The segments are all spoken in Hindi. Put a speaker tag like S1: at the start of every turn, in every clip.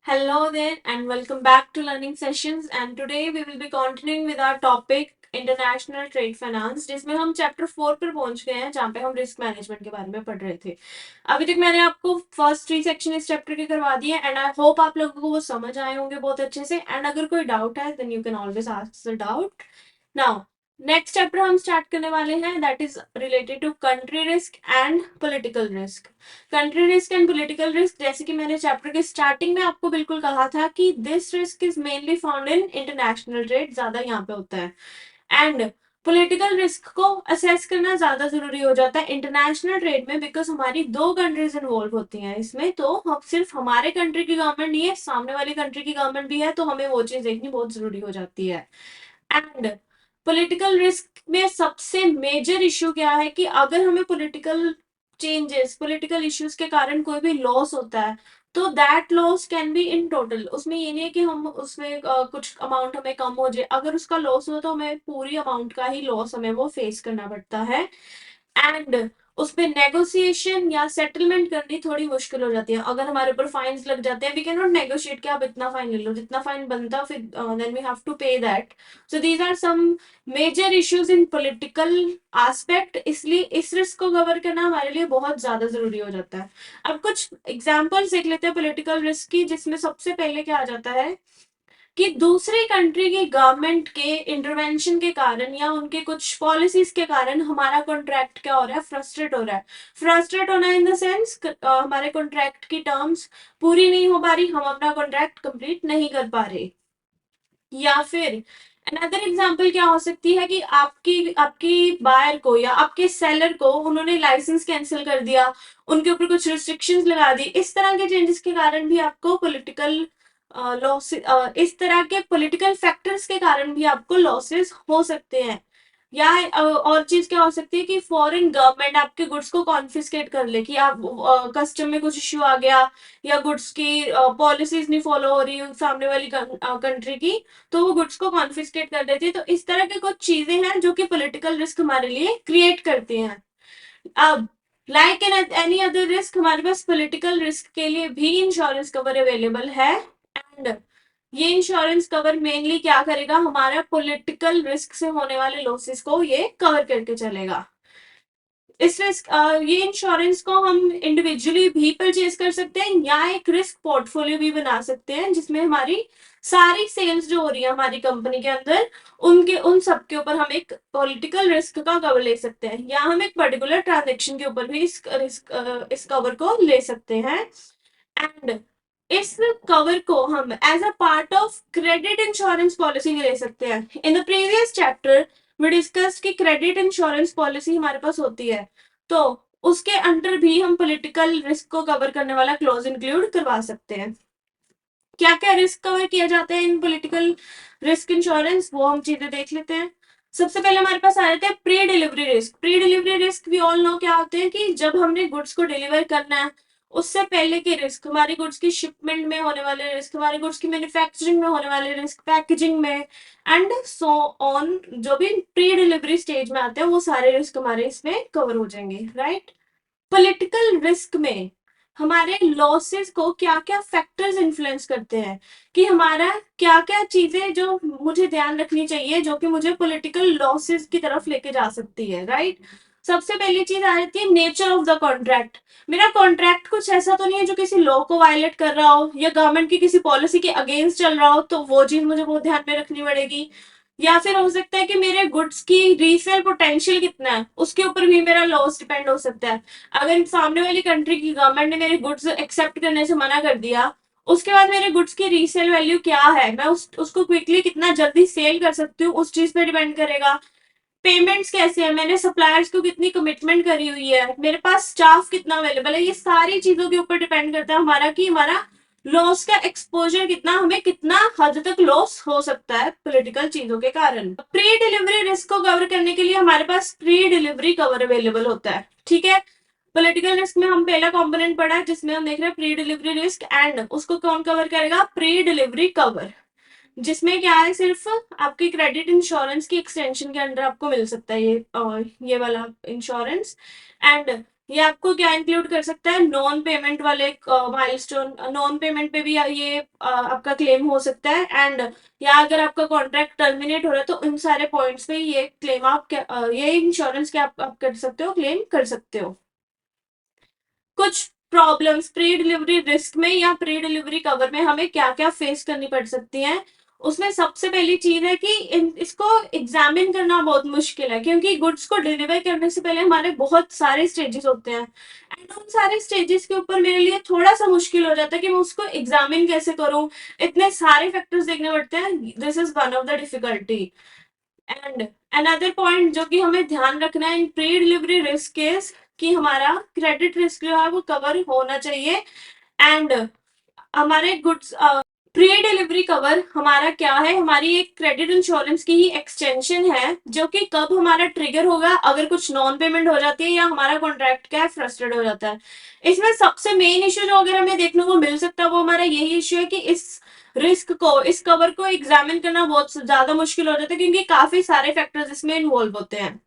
S1: Hello there and welcome back to Learning Sessions, and today we will be continuing with our topic international trade finance, जिसमें हम चैप्टर 4 पर पहुंच गए हैं, जहाँ पे हम रिस्क मैनेजमेंट के बारे में पढ़ रहे थे। अभी तक मैंने आपको फर्स्ट 3 सेक्शन इस चैप्टर के करवा दिए एंड आई होप आप लोगों को वो समझ आए होंगे बहुत अच्छे से। एंड अगर कोई डाउट है then you can always ask the doubt. Now next chapter हम स्टार्ट करने वाले हैं, that is related to country risk and political risk. Country risk and political risk, जैसे कि मैंने चैप्टर के स्टार्टिंग में आपको बिल्कुल कहा था कि this risk is mainly found in international trade, ज्यादा यहाँ पे होता है। एंड पॉलिटिकल रिस्क को असेस करना ज्यादा जरूरी हो जाता है इंटरनेशनल ट्रेड में, बिकॉज हमारी 2 कंट्रीज इन्वॉल्व होती हैं इसमें। तो हम सिर्फ हमारे कंट्री की गवर्नमेंट नहीं है, सामने वाली कंट्री की गवर्नमेंट भी है, तो हमें वो चीज देखनी बहुत जरूरी हो जाती है। एंड पॉलिटिकल रिस्क में सबसे मेजर इशू क्या है कि अगर हमें पॉलिटिकल चेंजेस, पॉलिटिकल इश्यूज के कारण कोई भी लॉस होता है, तो that loss can be in total. उसमें ये नहीं है कि हम उसमें कुछ अमाउंट हमें कम हो जाए, अगर उसका लॉस हो तो हमें पूरी अमाउंट का ही लॉस हमें वो फेस करना पड़ता है। एंड उसमें नेगोशिएशन या सेटलमेंट करनी थोड़ी मुश्किल हो जाती है। अगर हमारे ऊपर फाइन्स लग जाते हैं, वी कैन नॉट नेगोशिएट कि आप इतना फाइन ले लो, जितना फाइन बनता फिर then we have to pay that. So these are some major issues in political aspect, इसलिए इस रिस्क को कवर करना हमारे लिए बहुत ज्यादा जरूरी हो जाता है। अब कुछ एग्जाम्पल्स देख लेते हैं पॉलिटिकल रिस्क की, जिसमें सबसे पहले क्या आ जाता है कि दूसरी कंट्री की गवर्नमेंट के इंटरवेंशन के कारण या उनके कुछ पॉलिसीज के कारण हमारा कॉन्ट्रैक्ट क्या हो रहा है, फ्रस्ट्रेट हो रहा है। फ्रस्ट्रेट होना इन द सेंस हमारे कॉन्ट्रैक्ट की टर्म्स पूरी नहीं हो पा रही, हम अपना कॉन्ट्रैक्ट कंप्लीट नहीं कर पा रहे। या फिर अनदर एग्जांपल क्या हो सकती है कि आपकी आपकी बायर को या आपके सेलर को उन्होंने लाइसेंस कैंसिल कर दिया, उनके ऊपर कुछ रिस्ट्रिक्शंस लगा दी। इस तरह के चेंजेस के कारण भी आपको पॉलिटिकल लॉस, इस तरह के पॉलिटिकल फैक्टर्स के कारण भी आपको लॉसेस हो सकते हैं। या और चीज क्या हो सकती है कि फॉरेन गवर्नमेंट आपके गुड्स को कॉन्फिस्केट कर ले, कि आप कस्टम में कुछ इश्यू आ गया या गुड्स की पॉलिसीज नहीं फॉलो हो रही सामने वाली कंट्री की, तो वो गुड्स को कॉन्फिस्केट कर देती है। तो इस तरह के कुछ चीजें हैं जो कि पॉलिटिकल रिस्क हमारे लिए क्रिएट करती हैं। अब like in any other risk, हमारे पास पॉलिटिकल रिस्क के लिए भी इंश्योरेंस कवर अवेलेबल है। एंड ये इंश्योरेंस कवर मेनली क्या करेगा, हमारा पॉलिटिकल रिस्क से होने वाले लॉसेस को ये कवर करके चलेगा। इस रिस्क ये इंश्योरेंस को हम इंडिविजुअली भी परचेज कर सकते हैं या एक रिस्क पोर्टफोलियो भी बना सकते हैं, जिसमें हमारी सारी सेल्स जो हो रही है हमारी कंपनी के अंदर, उनके उन सब के ऊपर हम एक पॉलिटिकल रिस्क का कवर ले सकते हैं, या हम एक पर्टिकुलर ट्रांजेक्शन के ऊपर भी इस कवर को ले सकते हैं। एंड इस कवर को हम as a part of credit insurance policy ले सकते हैं। In the previous chapter we discuss कि क्रेडिट इंश्योरेंस पॉलिसी हमारे पास होती है, तो उसके अंडर भी हम पॉलिटिकल रिस्क को कवर करने वाला क्लॉज इंक्लूड करवा सकते हैं। क्या क्या रिस्क कवर किया जाता है इन पॉलिटिकल रिस्क इंश्योरेंस, वो हम चीजें देख लेते हैं। सबसे पहले हमारे पास आ जाते हैं pre delivery risk. Pre delivery risk we all know क्या होते हैं कि जब हमने गुड्स को डिलीवर करना है, उससे पहले के रिस्क, हमारी गुड्स की शिपमेंट में होने वाले रिस्क, हमारी गुड्स की मैन्युफैक्चरिंग में होने वाले रिस्क, पैकेजिंग में एंड सो ऑन, जो भी प्री डिलीवरी स्टेज में आते हैं वो सारे रिस्क हमारे इसमें कवर हो जाएंगे, राइट। पॉलिटिकल रिस्क में हमारे लॉसेस को क्या क्या फैक्टर्स इन्फ्लुएंस करते हैं, कि हमारा क्या क्या चीजें जो मुझे ध्यान रखनी चाहिए जो कि मुझे पॉलिटिकल लॉसेस की तरफ लेके जा सकती है, राइट। सबसे पहली चीज आ जाती है नेचर ऑफ द कॉन्ट्रैक्ट। मेरा कॉन्ट्रैक्ट कुछ ऐसा तो नहीं है जो किसी लॉ को वायलेट कर रहा हो या गवर्नमेंट की किसी पॉलिसी के अगेंस्ट चल रहा हो, तो वो चीज मुझे बहुत ध्यान में रखनी पड़ेगी। या फिर हो सकता है कि मेरे गुड्स की रीसेल पोटेंशियल कितना है, उसके ऊपर भी मेरा लॉस डिपेंड हो सकता है। अगर सामने वाली कंट्री की गवर्नमेंट ने मेरे गुड्स एक्सेप्ट करने से मना कर दिया, उसके बाद मेरे गुड्स की रीसेल वैल्यू क्या है, मैं उसको क्विकली कितना जल्दी सेल कर सकती हूँ, उस चीज पे डिपेंड करेगा। पेमेंट्स कैसे है, मैंने सप्लायर्स को कितनी कमिटमेंट करी हुई है, मेरे पास स्टाफ कितना अवेलेबल है, ये सारी चीजों के ऊपर डिपेंड करता है हमारा कि हमारा लॉस का एक्सपोजर कितना, हमें कितना हद तक लॉस हो सकता है पॉलिटिकल चीजों के कारण। प्री डिलीवरी रिस्क को कवर करने के लिए हमारे पास प्री डिलीवरी कवर अवेलेबल होता है, ठीक है। पॉलिटिकल रिस्क में हम पहला कंपोनेंट पढ़ा है जिसमें हम देख रहे हैं प्री डिलीवरी रिस्क, एंड उसको कौन कवर करेगा, प्री डिलीवरी कवर, जिसमें क्या है सिर्फ आपकी क्रेडिट इंश्योरेंस की एक्सटेंशन के अंडर आपको मिल सकता है ये वाला इंश्योरेंस। एंड ये आपको क्या इंक्लूड कर सकता है, नॉन पेमेंट वाले माइलस्टोन, नॉन पेमेंट पे भी ये आपका क्लेम हो सकता है। एंड या अगर आपका कॉन्ट्रैक्ट टर्मिनेट हो रहा है तो इन सारे पॉइंट्स पे ये क्लेम ये इंश्योरेंस के आप कर सकते हो, क्लेम कर सकते हो। कुछ प्रॉब्लम्स प्री डिलीवरी रिस्क में या प्री डिलीवरी कवर में हमें क्या क्या फेस करनी पड़ सकती हैं, उसमें सबसे पहली चीज है कि इसको एग्जामिन करना बहुत मुश्किल है, क्योंकि गुड्स को डिलीवर करने से पहले हमारे बहुत सारे स्टेजेस होते हैं। एंड उन सारे स्टेजेस के ऊपर मेरे लिए थोड़ा सा मुश्किल हो जाता है कि मैं उसको एग्जामिन कैसे करूं, इतने सारे फैक्टर्स देखने पड़ते हैं। This is one of the difficulty. And another point जो कि हमें ध्यान रखना है इन प्री डिलीवरी रिस्क केस, कि हमारा क्रेडिट रिस्क जो है वो कवर होना चाहिए। एंड हमारे गुड्स प्री डिलीवरी कवर हमारा क्या है, हमारी एक क्रेडिट इंश्योरेंस की ही एक्सटेंशन है, जो कि कब हमारा ट्रिगर होगा, अगर कुछ नॉन पेमेंट हो जाती है या हमारा कॉन्ट्रैक्ट क्या है फ्रस्ट्रेट हो जाता है। इसमें सबसे मेन इश्यू जो अगर हमें देखने को मिल सकता है वो हमारा यही इश्यू है कि इस रिस्क को, इस कवर को एग्जामिन करना बहुत ज्यादा मुश्किल हो जाता है, क्योंकि काफी सारे फैक्टर्स इसमें इन्वॉल्व होते हैं।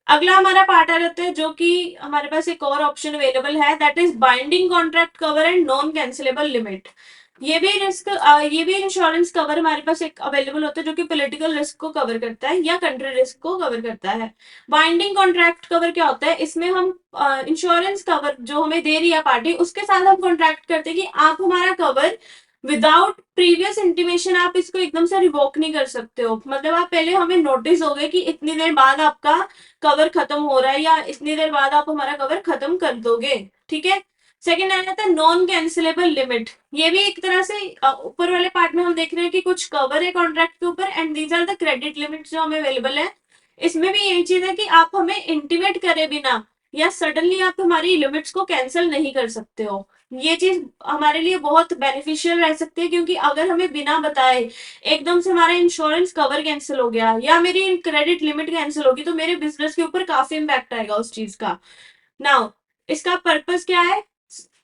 S1: अगला हमारा पार्ट आ जाता है, जो कि हमारे पास एक और ऑप्शन अवेलेबल है, that is binding contract cover and non cancellable limit. ये भी इंश्योरेंस कवर हमारे पास एक अवेलेबल होता है, जो कि पॉलिटिकल रिस्क को कवर करता है या कंट्री रिस्क को कवर करता है। बाइंडिंग कॉन्ट्रैक्ट कवर क्या होता है, इसमें हम इंश्योरेंस कवर जो हमें दे रही है पार्टी, उसके साथ हम कॉन्ट्रैक्ट करते हैं कि आप हमारा कवर विदाउट प्रीवियस इंटीमेशन आप इसको एकदम से रिवोक नहीं कर सकते हो। मतलब आप पहले हमें नोटिस हो गए कि इतनी देर बाद आपका कवर खत्म हो रहा है या इतनी देर बाद आप हमारा कवर खत्म कर दोगे, ठीक है। सेकेंड आ जाता है नॉन कैंसिलेबल लिमिट। ये भी एक तरह से ऊपर वाले पार्ट में हम देख रहे हैं कि कुछ कवर है कॉन्ट्रैक्ट के ऊपर, and these are the credit limit जो हमें अवेलेबल है। इसमें भी यही चीज है कि आप हमें इंटीमेट करे बिना या सडनली आप हमारी लिमिट्स को कैंसिल नहीं कर सकते हो। ये चीज हमारे लिए बहुत बेनिफिशियल रह सकती है, क्योंकि अगर हमें बिना बताए एकदम से हमारा इंश्योरेंस कवर कैंसिल हो गया या मेरी क्रेडिट लिमिट कैंसिल होगी, तो मेरे बिजनेस के ऊपर काफी इम्पैक्ट आएगा उस चीज का। नाउ इसका पर्पस क्या है,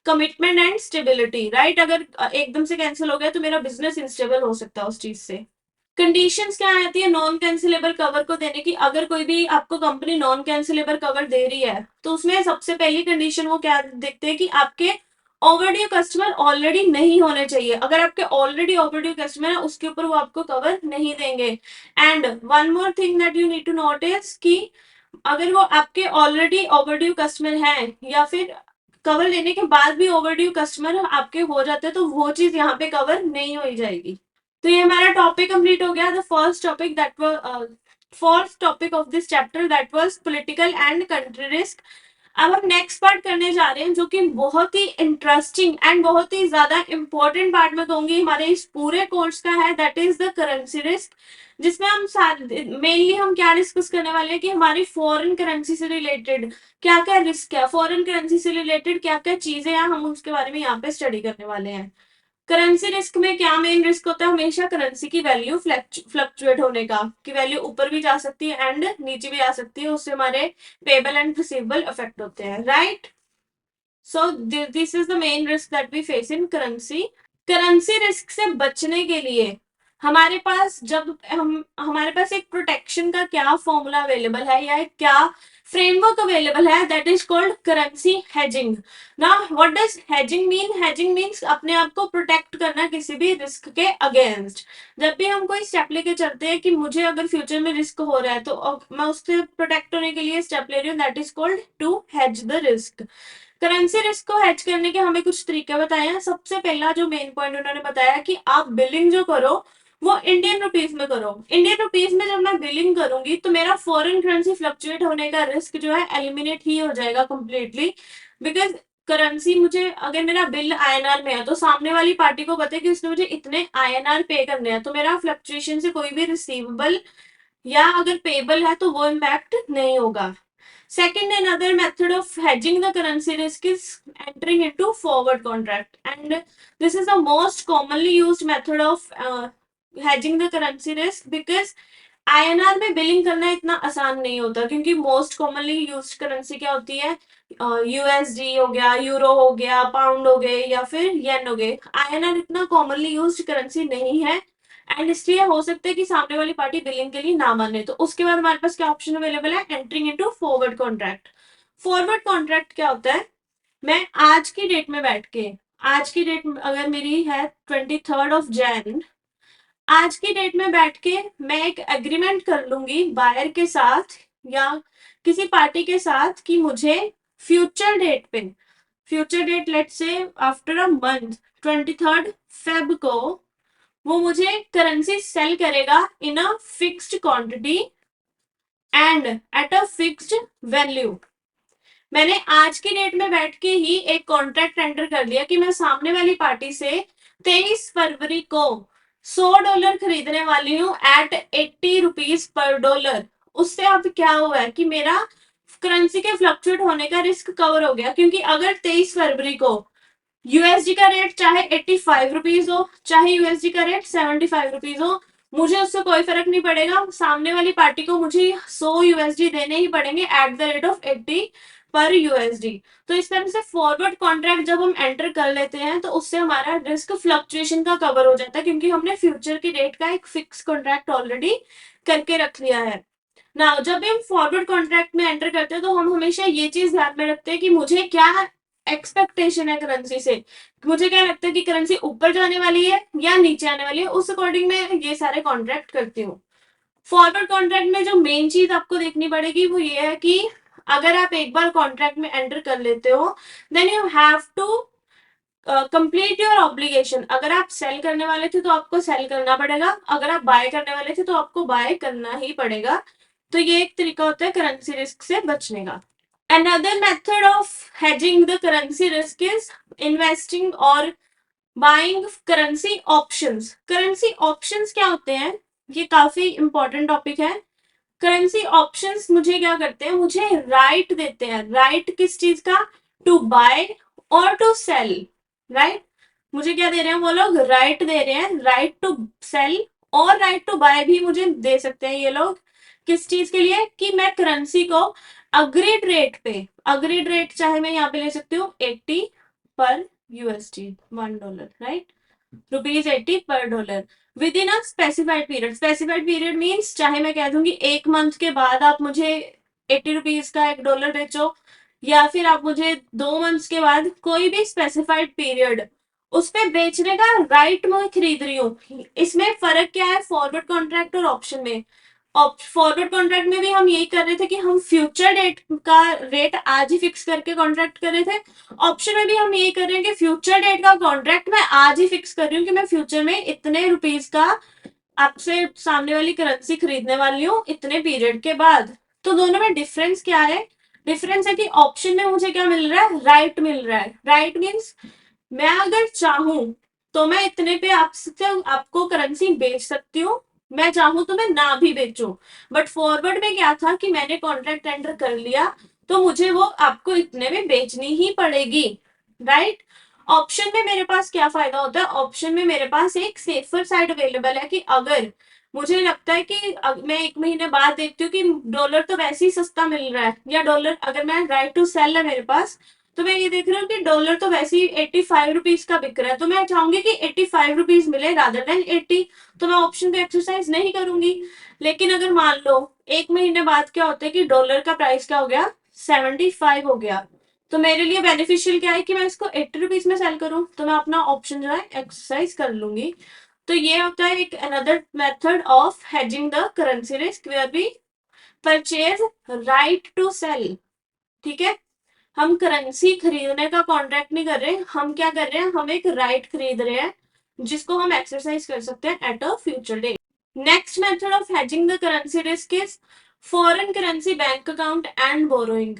S1: कमिटमेंट एंड स्टेबिलिटी, राइट। अगर एकदम से कैंसिल हो गया तो मेरा बिजनेस इंस्टेबल हो सकता है उस चीज से। कंडीशंस क्या आती है नॉन कैंसिलेबल कवर को देने की, अगर कोई भी आपको कंपनी नॉन कैंसिलेबल कवर दे रही है तो उसमें सबसे पहली कंडीशन वो क्या देखते हैं कि आपके ओवरड्यू कस्टमर ऑलरेडी नहीं होने चाहिए। अगर आपके ऑलरेडी ओवरड्यू कस्टमर है उसके ऊपर वो आपको कवर नहीं देंगे। And one more thing that you need to notice कि अगर वो आपके ऑलरेडी ओवरड्यू कस्टमर हैं या फिर कवर लेने के बाद भी ओवरड्यू कस्टमर आपके हो जाते हैं, तो वो चीज यहाँ पे कवर नहीं हो जाएगी। तो ये हमारा टॉपिक कंप्लीट हो गया, the first topic that was first topic of this chapter, that was political and country risk. अब हम नेक्स्ट पार्ट करने जा रहे हैं, जो कि बहुत ही इंटरेस्टिंग एंड बहुत ही ज्यादा इंपॉर्टेंट पार्ट में कहूंगी हमारे इस पूरे कोर्स का है, that is the currency risk. जिसमें हम मेनली हम क्या डिस्कस करने वाले हैं कि हमारी फॉरेन करेंसी से रिलेटेड क्या क्या रिस्क है, फॉरेन करेंसी से रिलेटेड क्या क्या चीजें हैं, हम उसके बारे में यहाँ पे स्टडी करने वाले हैं। करेंसी रिस्क में क्या मेन रिस्क होता है, हमेशा करेंसी की वैल्यू फ्लक्चुएट होने का, कि वैल्यू ऊपर भी जा सकती है एंड नीचे भी आ सकती है, उससे हमारे पेबल एंड रिसीवेबल इफेक्ट होते हैं, right. So this is the main risk that we face in currency. Currency risk से बचने के लिए हमारे पास जब हम हमारे पास एक प्रोटेक्शन का क्या फॉर्मूला अवेलेबल है या क्या फ्रेमवर्क अवेलेबल है, that is called currency hedging. ना what does hedging mean, hedging means अपने आप को प्रोटेक्ट करना किसी भी रिस्क के अगेंस्ट। जब भी हम कोई स्टेप लेके चलते हैं कि मुझे अगर फ्यूचर में रिस्क हो रहा है तो मैं उससे प्रोटेक्ट होने के लिए स्टेप ले रही हूँ, that is called to hedge the risk. Currency risk को हेज करने के हमें कुछ तरीके बताए हैं। सबसे पहला जो मेन पॉइंट उन्होंने बताया कि आप बिलिंग जो करो वो इंडियन रुपीज में करो। इंडियन रुपीज में जब मैं बिलिंग करूंगी तो मेरा फॉरेन करेंसी फ्लक्चुएट होने का रिस्क जो है एलिमिनेट ही हो जाएगा कंप्लीटली। बिकॉज करेंसी मुझे, अगर मेरा बिल आईएनआर में है तो सामने वाली पार्टी को पता है कि उसने मुझे इतने आईएनआर पे करने हैं, तो मेरा फ्लक्चुएशन से कोई भी रिसीवेबल या अगर पेबल है तो वो इम्पैक्ट नहीं होगा। Second, another method of hedging the currency risk is entering into forward contract, and this is the most commonly used method of hedging the currency risk because INR में बिलिंग करना इतना आसान नहीं होता, क्योंकि मोस्ट कॉमनली यूज्ड करेंसी क्या होती है, यूएसडी हो गया, यूरो हो गया, पाउंड हो गए या फिर येन हो गए। आईएनआर इतना कॉमनली यूज्ड करेंसी नहीं है, एंड इसलिए हो सकता है कि सामने वाली पार्टी बिलिंग के लिए ना माने। तो उसके बाद हमारे पास क्या ऑप्शन अवेलेबल है, entering into forward contract. Forward contract क्या होता है, मैं आज की डेट में बैठ के, आज की डेट अगर मेरी है 23 Jan, आज की डेट में बैठ के मैं एक एग्रीमेंट कर लूंगी बायर के साथ या किसी पार्टी के साथ कि मुझे फ्यूचर डेट पे, future date let's say after a month 23 Feb को वो मुझे करेंसी सेल करेगा in a fixed quantity and at a fixed value. मैंने आज की डेट में बैठ के ही एक कॉन्ट्रैक्ट एंटर कर लिया कि मैं सामने वाली पार्टी से 23 फरवरी को $100 खरीदने वाली हूँ एट $80 पर। उससे अब क्या हुआ है कि मेरा करेंसी के फ्लक्चुएट होने का रिस्क कवर हो गया, क्योंकि अगर 23 फरवरी को यूएसडी का रेट चाहे 85 रुपीज हो, चाहे यूएसडी का रेट 75 रुपीज हो, मुझे उससे कोई फर्क नहीं पड़ेगा। सामने वाली पार्टी को मुझे 100 यूएसडी देने ही पड़ेंगे एट द रेट ऑफ 80 पर यूएसडी। तो इस तरह से फॉरवर्ड कॉन्ट्रैक्ट जब हम एंटर कर लेते हैं तो उससे हमारा रिस्क फ्लक्चुएशन का कवर हो जाता है, क्योंकि हमने फ्यूचर की डेट का एक फिक्स कॉन्ट्रैक्ट ऑलरेडी करके रख लिया है ना। जब भी हम फॉरवर्ड कॉन्ट्रैक्ट में एंटर करते हैं तो हम हमेशा ये चीज ध्यान में रखते हैं कि मुझे क्या एक्सपेक्टेशन है करेंसी से, मुझे क्या लगता है कि करेंसी ऊपर जाने वाली है या नीचे आने वाली है, उस अकॉर्डिंग मैं ये सारे कॉन्ट्रैक्ट करती हूँ। फॉरवर्ड कॉन्ट्रैक्ट में जो मेन चीज आपको देखनी पड़ेगी वो ये है कि अगर आप एक बार कॉन्ट्रैक्ट में एंटर कर लेते हो then you have to complete your obligation. अगर आप सेल करने वाले थे तो आपको सेल करना पड़ेगा, अगर आप बाय करने वाले थे तो आपको बाय करना ही पड़ेगा। तो ये एक तरीका होता है करेंसी रिस्क से बचने का। Another method of hedging the currency risk is investing or buying currency options। currency options क्या होते हैं, ये काफी इंपॉर्टेंट टॉपिक है। करेंसी ऑप्शंस मुझे क्या करते हैं, मुझे राइट देते हैं। राइट किस चीज का, टू बाय और टू सेल। राइट, मुझे क्या दे रहे हैं वो लोग, राइट दे रहे हैं, राइट टू सेल और राइट टू बाय भी मुझे दे सकते हैं ये लोग। किस चीज के लिए, कि मैं करेंसी को अग्रीड रेट पे, अग्रीड रेट चाहे मैं यहाँ पे ले सकती हूँ 80 पर USD $1, right, ₹80 with in a specified period. Specified period means चाहे मैं कह दूंगी एक मंथ के बाद आप मुझे 80 रुपीज का $1 बेचो, या फिर आप मुझे 2 मंथ्स के बाद, कोई भी स्पेसिफाइड पीरियड उस पे बेचने का राइट मैं खरीद रही हूँ। इसमें फर्क क्या है फॉरवर्ड कॉन्ट्रैक्ट और ऑप्शन में। फॉरवर्ड कॉन्ट्रैक्ट में भी हम यही कर रहे थे कि हम फ्यूचर डेट का रेट आज ही फिक्स करके कॉन्ट्रैक्ट कर रहे थे। ऑप्शन में भी हम यही कर रहे हैं कि फ्यूचर डेट का कॉन्ट्रैक्ट मैं आज ही फिक्स कर रही हूँ कि मैं फ्यूचर में इतने रुपीज का आपसे सामने वाली करेंसी खरीदने वाली हूँ इतने पीरियड के बाद। तो दोनों में डिफरेंस क्या है, डिफरेंस है कि ऑप्शन में मुझे क्या मिल रहा है, राइट मिल रहा है। राइट मीन्स मैं अगर चाहूं तो मैं इतने पे आपसे आपको करेंसी बेच सकती हूँ, मैं चाहूं तो मैं ना भी बेचूं। बट फॉरवर्ड में क्या था कि मैंने कॉन्ट्रैक्ट एंटर कर लिया तो मुझे वो आपको इतने में बेचनी ही पड़ेगी। राइट, ऑप्शन में मेरे पास क्या फायदा होता है, ऑप्शन में मेरे पास एक सेफर साइड अवेलेबल है कि अगर मुझे लगता है कि मैं एक महीने बाद देखती हूँ कि डॉलर तो वैसे ही सस्ता मिल रहा है, या डॉलर अगर मैं राइट टू सेल है मेरे पास, तो मैं ये देख रही हूँ कि डॉलर तो वैसे ही 85 रुपीज का बिक रहा है, तो मैं चाहूंगी कि 85 रुपीज मिले रादर देन 80, तो मैं ऑप्शन को एक्सरसाइज नहीं करूंगी। लेकिन अगर मान लो एक महीने बाद क्या होता है कि डॉलर का प्राइस क्या हो गया, 75 हो गया, तो मेरे लिए बेनिफिशियल क्या है कि मैं इसको 80 रुपीज में सेल करूं, तो मैं अपना ऑप्शन जो है एक्सरसाइज कर लूंगी। तो ये होता है एक another method of hedging the currency risk where we purchase right to sell. ठीक है, हम करेंसी खरीदने का कॉन्ट्रैक्ट नहीं कर रहे, हम क्या कर रहे हैं, हम एक राइट खरीद रहे हैं जिसको हम एक्सरसाइज कर सकते हैं at a future date. Next method of hedging the currency risk is foreign currency bank account and borrowing.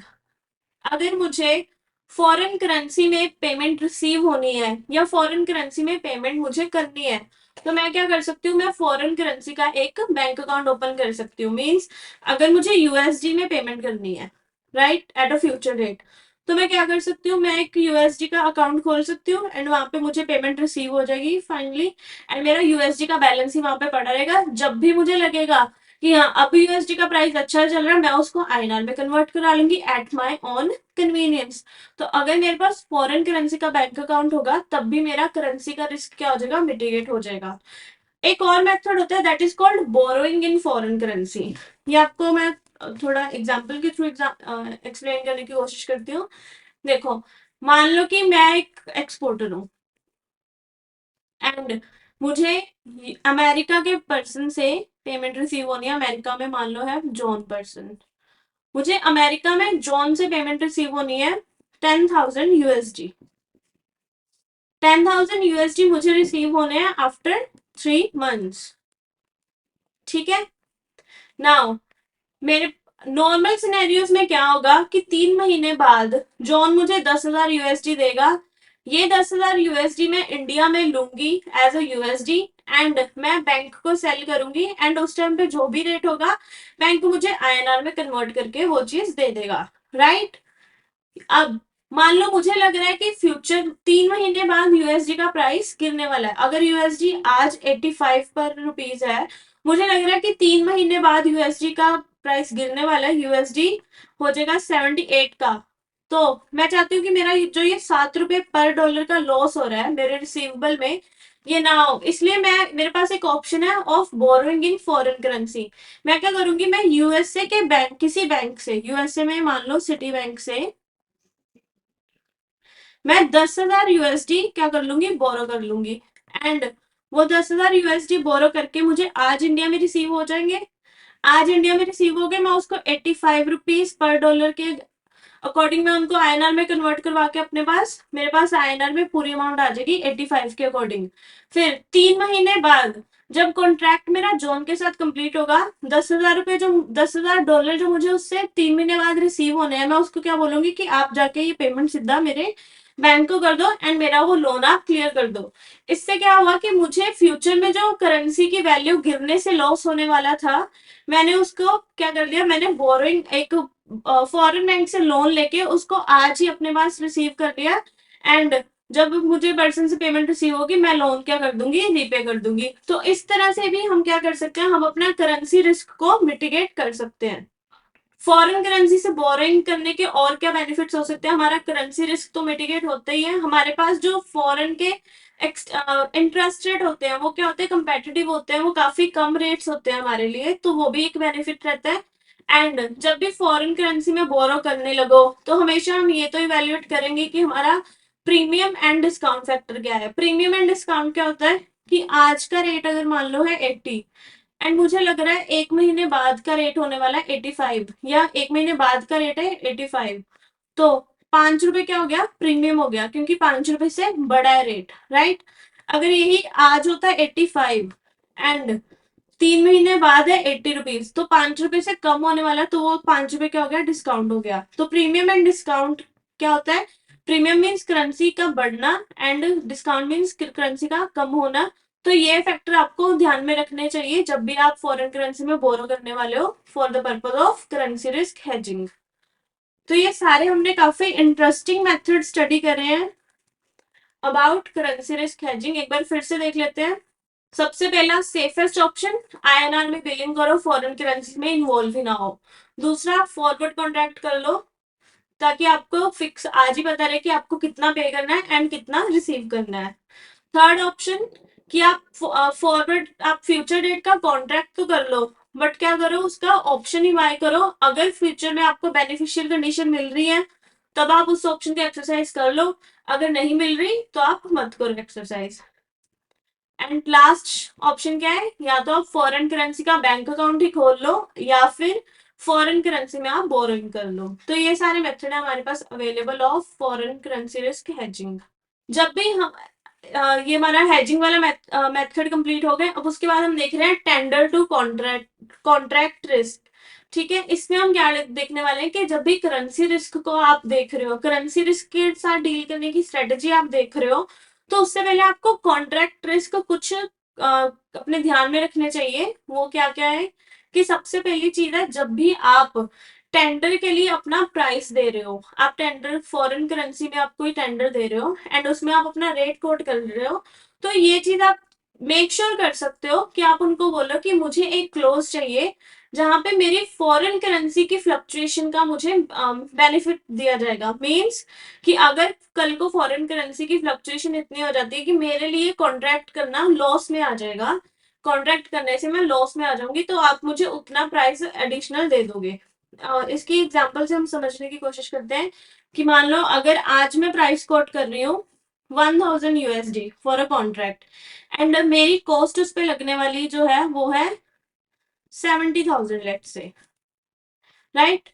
S1: अगर मुझे फॉरेन करेंसी में पेमेंट रिसीव होनी है या फॉरेन करेंसी में पेमेंट मुझे करनी है, तो मैं क्या कर सकती हूँ, मैं फॉरेन करेंसी का एक बैंक अकाउंट ओपन कर सकती हूँ। मीन्स अगर मुझे यूएसडी में पेमेंट करनी है right at a future date, तो मैं क्या कर सकती हूँ, मैं एक यूएसडी का अकाउंट खोल सकती हूँ एंड वहां पे मुझे पेमेंट रिसीव हो जाएगी फाइनली, एंड मेरा यूएसडी का बैलेंस ही वहां पे पड़ा रहेगा। जब भी मुझे लगेगा कि हाँ अब यूएसडी का प्राइस अच्छा चल रहा है, मैं उसको आईएनआर में कन्वर्ट करा लूंगी एट माई ऑन कन्वीनियंस। तो अगर मेरे पास फॉरेन करेंसी का बैंक अकाउंट होगा तब भी मेरा करेंसी का रिस्क क्या हो जाएगा, मिटिगेट हो जाएगा। एक और मेथड होता है that is called borrowing in foreign currency. ये आपको मैं थोड़ा एग्जांपल के थ्रू एक्सप्लेन करने की कोशिश करती हूँ। देखो, मान लो कि मैं एक एक्सपोर्टर हूँ एंड मुझे अमेरिका के पर्सन से पेमेंट रिसीव होनी है। अमेरिका में मान लो है जॉन पर्सन, मुझे अमेरिका में जॉन से पेमेंट रिसीव होनी है 10,000 USD। 10,000 USD मुझे रिसीव होने हैं आफ्टर 3 months। ठीक है, नाउ मेरे नॉर्मल सिनेरियोज में क्या होगा कि 3 महीने बाद जॉन मुझे 10,000 USD देगा। ये 10,000 USD मैं इंडिया में लूंगी एज अ यूएसडी एंड मैं बैंक को सेल करूंगी एंड उस टाइम पे जो भी रेट होगा बैंक मुझे आईएनआर में कन्वर्ट करके वो चीज दे देगा, राइट। अब मान लो मुझे लग रहा है कि फ्यूचर 3 महीने बाद यूएसडी का प्राइस गिरने वाला है। अगर यूएसडी आज 85 पर रुपीज है, मुझे लग रहा है कि 3 महीने बाद यूएसडी का प्राइस गिरने वाला है, यूएसडी हो जाएगा 78 का। तो मैं चाहती हूँ कि मेरा जो ये ₹7 पर डॉलर का लॉस हो रहा है मेरे रिसीवेबल में, ये ना हो। इसलिए मैं मेरे पास एक ऑप्शन है of borrowing in foreign currency. मैं क्या करूंगी, मैं यूएसए के बैंक, किसी बैंक से, यूएसए में मान लो सिटी बैंक से मैं 10,000 USD क्या कर लूंगी, बोरो कर लूंगी एंड वो 10,000 USD बोरो करके मुझे आज इंडिया में रिसीव हो जाएंगे। आज इंडिया में रिसीव हो गए, मैं उसको 85 रुपीज पर डॉलर के अकॉर्डिंग मैं उनको आईएनआर में कन्वर्ट करवा के अपने पास, मेरे पास आईएनआर में पूरी अमाउंट आ जाएगी 85 के अकॉर्डिंग। फिर 3 महीने बाद जब कॉन्ट्रैक्ट मेरा जॉन के साथ कंप्लीट होगा, 10,000 रुपए जो $10,000 जो मुझे उससे 3 महीने बाद रिसीव होने हैं, मैं उसको क्या बोलूंगी कि आप जाके ये पेमेंट सीधा मेरे बैंक को कर दो एंड मेरा वो लोन आप क्लियर कर दो। इससे क्या हुआ कि मुझे फ्यूचर में जो करेंसी की वैल्यू गिरने से लॉस होने वाला था, मैंने उसको क्या कर दिया, मैंने बोरोइंग एक फॉरेन बैंक से लोन लेके उसको आज ही अपने पास रिसीव कर लिया एंड जब मुझे पर्सन से पेमेंट रिसीव होगी मैं लोन क्या कर दूंगी, रीपे कर दूंगी। तो इस तरह से भी हम क्या कर सकते हैं, हम अपना करेंसी रिस्क को मिटिगेट कर सकते हैं। फॉरेन करेंसी से बोरिंग करने के और क्या बेनिफिट्स हो सकते हैं, हमारा करेंसी रिस्क तो मिटिगेट होता ही है। हमारे पास जो फॉरेन के इंटरेस्ट रेट होते हैं वो क्या होते हैं, कंपेटिटिव होते हैं, वो काफी कम रेट्स होते हैं हमारे लिए, तो वो भी एक बेनिफिट रहता है। एंड जब भी फॉरेन करेंसी में बोरो करने लगो तो हमेशा हम ये तो इवेल्युएट करेंगे कि हमारा प्रीमियम एंड डिस्काउंट फैक्टर क्या है। प्रीमियम एंड डिस्काउंट क्या होता है कि आज का रेट अगर मान लो है 80 एंड मुझे लग रहा है 1 महीने बाद का रेट होने वाला है 85 या 1 महीने बाद का रेट है 85, तो ₹5 क्या हो गया, प्रीमियम हो गया, क्योंकि ₹5 से बड़ा है रेट, राइट। अगर यही आज होता है 85 एंड 3 महीने बाद है 80 रुपीज, तो ₹5 से कम होने वाला, तो वो ₹5 क्या हो गया, डिस्काउंट हो गया। तो प्रीमियम एंड डिस्काउंट क्या होता है, प्रीमियम मीन्स करेंसी का बढ़ना एंड डिस्काउंट मीन्स करेंसी का कम होना। तो ये फैक्टर आपको ध्यान में रखने चाहिए जब भी आप फॉरेन करेंसी में बोरो करने वाले हो for the purpose of currency risk hedging. तो ये सारे हमने काफी इंटरेस्टिंग मेथड स्टडी करे हैं अबाउट करेंसी रिस्क हेजिंग। एक बार फिर से देख लेते हैं। सबसे पहला सेफेस्ट ऑप्शन, आईएनआर में बिलिंग करो, फॉरेन करेंसी में इन्वॉल्व ही ना हो। दूसरा, फॉरवर्ड कॉन्ट्रैक्ट कर लो ताकि आपको फिक्स आज ही पता रहे कि आपको कितना पे करना है एंड कितना रिसीव करना है। थर्ड ऑप्शन कि आप फॉरवर्ड, आप फ्यूचर डेट का कॉन्ट्रैक्ट तो कर लो बट क्या करो, उसका ऑप्शन ही बाय करो। अगर फ्यूचर में आपको बेनिफिशियल कंडीशन मिल रही है तब आप उस ऑप्शन की एक्सरसाइज कर लो, अगर नहीं मिल रही तो आप मत करो एक्सरसाइज। एंड लास्ट ऑप्शन क्या है, या तो आप फॉरेन करेंसी का बैंक अकाउंट ही खोल लो या फिर फॉरेन करेंसी में आप बोरोइंग कर लो। तो ये सारे मेथड है हमारे पास available of foreign currency risk hedging. जब भी हम ये हमारा हेजिंग वाला मेथड कंप्लीट हो गए, अब उसके बाद हम देख रहे हैं tender to contract contract risk. ठीक है, इसमें हम क्या देखने वाले हैं कि जब भी करेंसी रिस्क को आप देख रहे हो, करेंसी रिस्क के साथ डील करने की स्ट्रेटेजी आप देख रहे हो, तो उससे पहले आपको कॉन्ट्रैक्ट रिस्क कुछ अपने ध्यान में रखने चाहिए। वो क्या क्या है कि सबसे पहली चीज है, जब भी आप टेंडर के लिए अपना प्राइस दे रहे हो, आप टेंडर फॉरेन करेंसी में आप कोई टेंडर दे रहे हो एंड उसमें आप अपना रेट कोट कर रहे हो, तो ये चीज आप मेक श्योर कर सकते हो कि आप उनको बोलो कि मुझे एक क्लोज चाहिए जहां पे मेरी फॉरेन करेंसी की फ्लक्चुएशन का मुझे बेनिफिट दिया जाएगा। मींस कि अगर कल को फॉरेन करेंसी की फ्लक्चुएशन इतनी हो जाती है कि मेरे लिए कॉन्ट्रैक्ट करना लॉस में आ जाएगा, कॉन्ट्रैक्ट करने से मैं लॉस में आ जाऊंगी, तो आप मुझे उतना प्राइस एडिशनल दे दोगे। इसकी एग्जांपल से हम समझने की कोशिश करते हैं कि मान लो अगर आज मैं प्राइस कोट कर रही हूँ 1000 USD for a contract, and मेरी कॉस्ट उस पे लगने वाली जो है वो है 70,000 लेट से, राइट।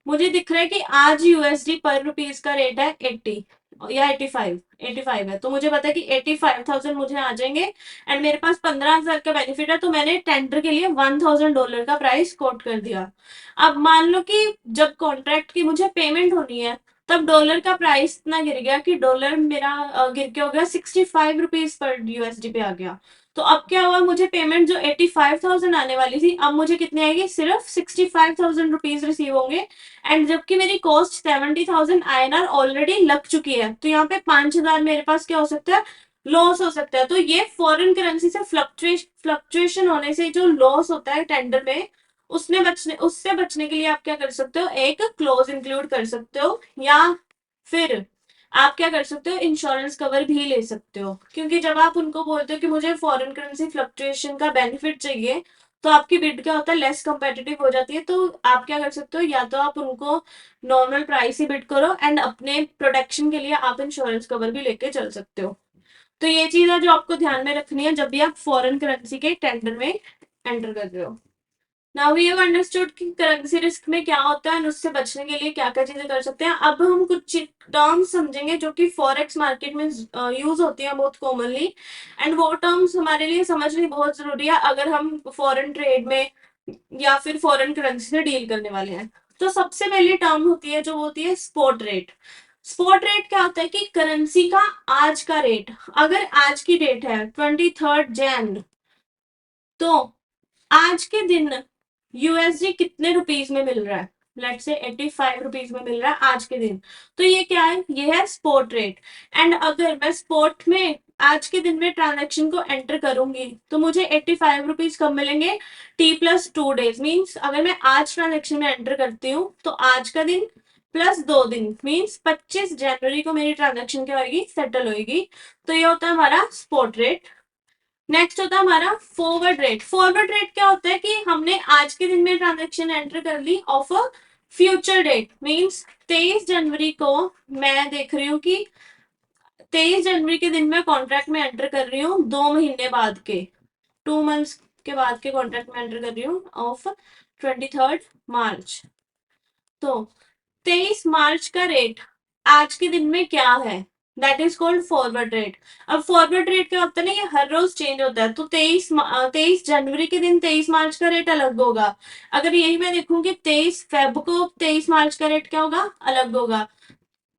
S1: मुझे दिख रहा है कि आज यूएसडी पर रुपीज का रेट है 80 या 85 है, तो मुझे पता है कि 85,000 मुझे आ जाएंगे, एंड मेरे पास 15,000 का बेनिफिट है, तो मैंने टेंडर के लिए $1,000 का प्राइस कोट कर दिया। अब मान लो कि जब कॉन्ट्रैक्ट की मुझे पेमेंट होनी है, तब डॉलर का प्राइस इतना गिर गया कि डॉलर मेरा गिर के हो गया 65 रुपीज पर यूएसडी पे आ गया। तो अब क्या हुआ, मुझे पेमेंट जो 85,000 आने वाली थी, अब मुझे कितनी आएगी, सिर्फ 65,000 रुपीज रिसीव होंगे, एंड जबकि मेरी कॉस्ट 70,000 INR ऑलरेडी लग चुकी है, तो यहाँ पे 5,000 मेरे पास क्या हो सकता है, लॉस हो सकता है। तो ये फॉरेन करेंसी से फ्लक्चुएशन होने से जो लॉस होता है टेंडर में, उससे बचने के लिए आप क्या कर सकते हो, एक क्लोज इंक्लूड कर सकते हो, या फिर आप क्या कर सकते हो, इंश्योरेंस कवर भी ले सकते हो। क्योंकि जब आप उनको बोलते हो कि मुझे फॉरेन करेंसी फ्लक्चुएशन का बेनिफिट चाहिए, तो आपकी बिड क्या होता है, लेस कंपेटिटिव हो जाती है। तो आप क्या कर सकते हो, या तो आप उनको नॉर्मल प्राइस ही बिड करो, एंड अपने प्रोटेक्शन के लिए आप इंश्योरेंस कवर भी लेके चल सकते हो। तो ये चीज है जो आपको ध्यान में रखनी है जब भी आप फॉरेन करेंसी के टेंडर में एंटर कर रहे हो। नाउ वी हैव अंडरस्टूड कि करेंसी रिस्क में क्या होता है और उससे बचने के लिए क्या क्या चीजें कर सकते हैं। अब हम कुछ टर्म्स समझेंगे जो कि फॉरेक्स मार्केट में यूज होती हैं बहुत कॉमनली, एंड वो टर्म्स हमारे लिए समझनी बहुत जरूरी है अगर हम फॉरेन ट्रेड में या फिर फॉरेन करेंसी से डील करने वाले हैं। तो सबसे पहली टर्म होती है जो होती है स्पॉट रेट। स्पॉट रेट क्या होता है कि करेंसी का आज का रेट, अगर आज की डेट है 23 जैन, तो आज के दिन यूएसडी कितने रुपीज में मिल रहा है, लेट से 85 रुपीज में मिल रहा है आज के दिन। तो ये क्या है, ये है स्पॉट रेट। एंड अगर मैं स्पॉट में आज के दिन में ट्रांजेक्शन को एंटर करूंगी, तो मुझे 85 रुपीज कब मिलेंगे, T+2 days, मीन्स अगर मैं आज ट्रांजेक्शन में एंटर करती हूँ, तो आज का दिन प्लस 2 दिन, मीन्स 25 जनवरी को मेरी ट्रांजेक्शन क्या होगी, सेटल होगी। तो ये होता है हमारा स्पॉट रेट। नेक्स्ट होता है हमारा फॉरवर्ड रेट। फॉरवर्ड रेट क्या होता है कि हमने आज के दिन में ट्रांजेक्शन एंटर कर ली of a future date, means 23 जनवरी को मैं देख रही हूँ कि 23 जनवरी के दिन में कॉन्ट्रैक्ट में एंटर कर रही हूँ 2 महीने बाद के, 2 मंथ्स के बाद के कॉन्ट्रैक्ट में एंटर कर रही हूँ ऑफ 23 मार्च। तो 23 मार्च का रेट आज के दिन में क्या है, that is called forward rate. अब फॉरवर्ड रेट क्या होता है ना, ये हर रोज चेंज होता है। तो 23 जनवरी के दिन 23 मार्च का रेट अलग होगा। अगर यही मैं देखूं कि 23 फेब को 23 मार्च का रेट क्या होगा, अलग होगा।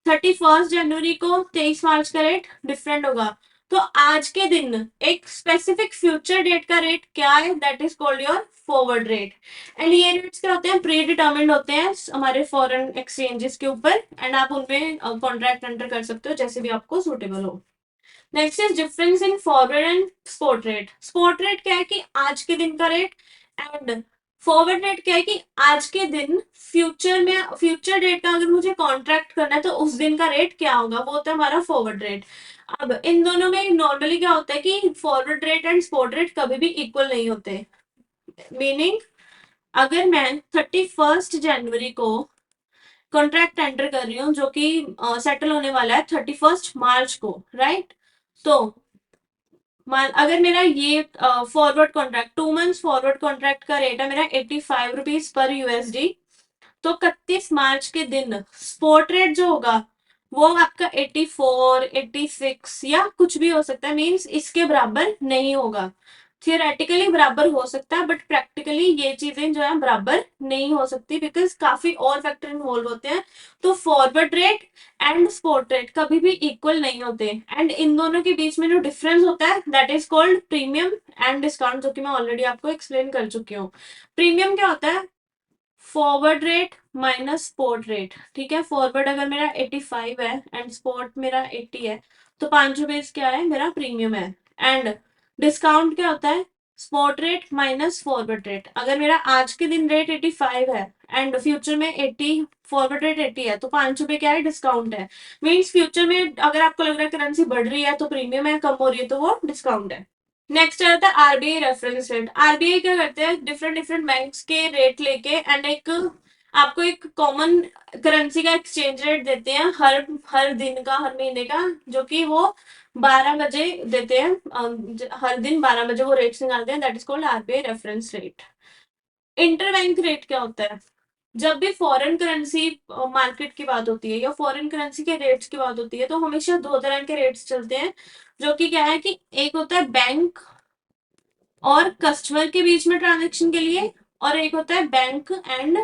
S1: 31 जनवरी को 23 मार्च का रेट डिफरेंट होगा। तो आज के दिन एक स्पेसिफिक फ्यूचर डेट का रेट क्या है, that is called your forward rate. And ये रेट्स क्या होते हैं, प्री डिटर्मिन्ड होते हैं हमारे फॉरेन एक्सचेंजेस के ऊपर, एंड आप उनमें कॉन्ट्रैक्ट एंटर कर सकते हो जैसे भी आपको सुटेबल हो। Next is difference in forward and spot rate. Spot rate क्या है कि आज के दिन का रेट, एंड फॉरवर्ड रेट क्या है कि आज के दिन फ्यूचर में, फ्यूचर डेट का अगर मुझे कॉन्ट्रैक्ट करना है तो उस दिन का रेट क्या होगा, वो होता है हमारा फॉरवर्ड रेट। अब इन दोनों में नॉर्मली क्या होता है कि forward rate and spot rate कभी भी इक्वल नहीं होते। मीनिंग अगर मैं 31 जनवरी को कॉन्ट्रैक्ट एंटर कर रही हूँ जो कि सेटल होने वाला है 31 मार्च को, राइट। तो अगर मेरा ये forward contract 2 months forward contract का रेट है मेरा 85 रुपीज पर यूएसडी, तो 31 मार्च के दिन स्पॉट रेट जो होगा वो आपका 84, 86 या कुछ भी हो सकता है, मींस इसके बराबर नहीं होगा। थियोरेटिकली बराबर हो सकता है, बट प्रैक्टिकली ये चीजें जो है बराबर नहीं हो सकती, बिकॉज काफी और फैक्टर इन्वॉल्व होते हैं। तो forward rate and spot rate कभी भी इक्वल नहीं होते, एंड इन दोनों के बीच में जो डिफरेंस होता है that is called premium and discount, जो कि मैं ऑलरेडी आपको एक्सप्लेन कर चुकी हूँ। प्रीमियम क्या होता है, forward rate minus spot rate, ठीक है। फॉरवर्ड अगर मेरा 85 है एंड स्पॉट मेरा 80 है, तो 5 रुपए क्या है, मेरा प्रीमियम है। एंड डिस्काउंट क्या होता है, spot rate minus forward rate. अगर मेरा आज के दिन रेट 85 है एंड फ्यूचर में 80, फॉरवर्ड रेट 80 है, तो 5 रुपए क्या है, डिस्काउंट है। मीन्स फ्यूचर में अगर आपको लग रहा है करेंसी बढ़ रही है तो प्रीमियम है, कम हो रही है तो वो डिस्काउंट है, नेक्स्ट आता है आरबीआई रेफरेंस रेट। आरबीआई क्या करते हैं, डिफरेंट डिफरेंट बैंक्स के रेट लेके एंड एक आपको एक कॉमन करेंसी का एक्सचेंज रेट देते हैं हर हर दिन का, हर महीने का, जो कि वो 12 बजे देते हैं। हर दिन 12 बजे वो रेट्स निकालते हैं, that is called RBI reference rate. Interbank rate क्या होता है, जब भी फॉरेन करेंसी मार्केट की बात होती है या फॉरेन करेंसी के रेट्स की बात होती है तो हमेशा दो तरह के रेट्स चलते हैं, जो कि क्या है कि एक होता है बैंक और कस्टमर के बीच में ट्रांजेक्शन के लिए, और एक होता है बैंक एंड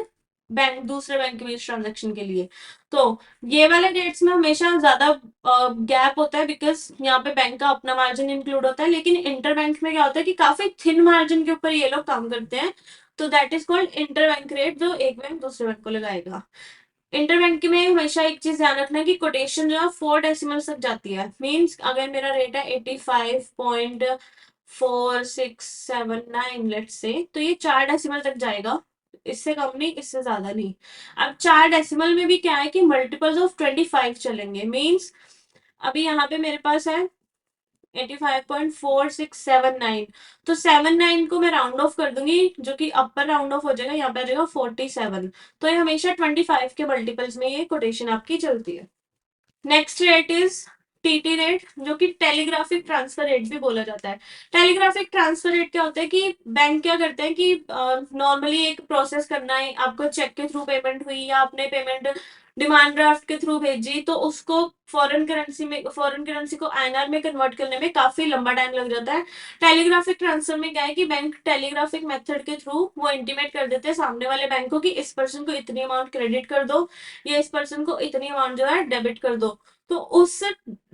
S1: बैंक दूसरे बैंक के बीच ट्रांजेक्शन के लिए। तो ये वाले रेट्स में हमेशा ज्यादा गैप होता है बिकॉज यहाँ पे बैंक का अपना मार्जिन इंक्लूड होता है, लेकिन इंटर बैंक में क्या होता है कि काफी थिन मार्जिन के ऊपर ये लोग काम करते हैं। तो that is called inter bank rate, जो एक बैंक दूसरे बैंक को लगाएगा। इंटर बैंक में हमेशा एक चीज ध्यान रखना है कि कोटेशन जो है 4 डेसिमल तक जाती है। मीन्स अगर मेरा रेट है 85.4679 लेट्स से, तो ये 4 डेसिमल तक जाएगा, इससे कम नहीं, इससे ज्यादा नहीं। अब 4 डेसिमल में भी क्या है कि मल्टीपल्स ऑफ 25 चलेंगे। मीन्स अभी यहाँ पे मेरे पास है 85.4679, तो 79 को मैं राउंड ऑफ कर दूंगी, जो कि अपर राउंड ऑफ हो जाएगा, यहाँ पे आ जाएगा 47। तो ये हमेशा 25 के मल्टीपल्स में ये कोटेशन आपकी चलती है। Next rate is TT rate, जो कि टेलीग्राफिक ट्रांसफर रेट भी बोला जाता है। टेलीग्राफिक ट्रांसफर रेट क्या होता है कि बैंक क्या करते हैं कि नॉर्मली एक प्रोसेस करना है, आपको चेक के थ्रू पेमेंट हुई या आपने पेमेंट डिमांड ड्राफ्ट के थ्रू भेजी, तो उसको फॉरेन करेंसी को आईएनआर में कन्वर्ट करने में काफी लंबा टाइम लग जाता है। टेलीग्राफिक ट्रांसफर में क्या है कि बैंक टेलीग्राफिक मेथड के थ्रू वो इंटीमेट कर देते हैं सामने वाले बैंक को कि इस पर्सन को इतनी अमाउंट क्रेडिट कर दो या इस पर्सन को इतनी अमाउंट जो है डेबिट कर दो। तो उस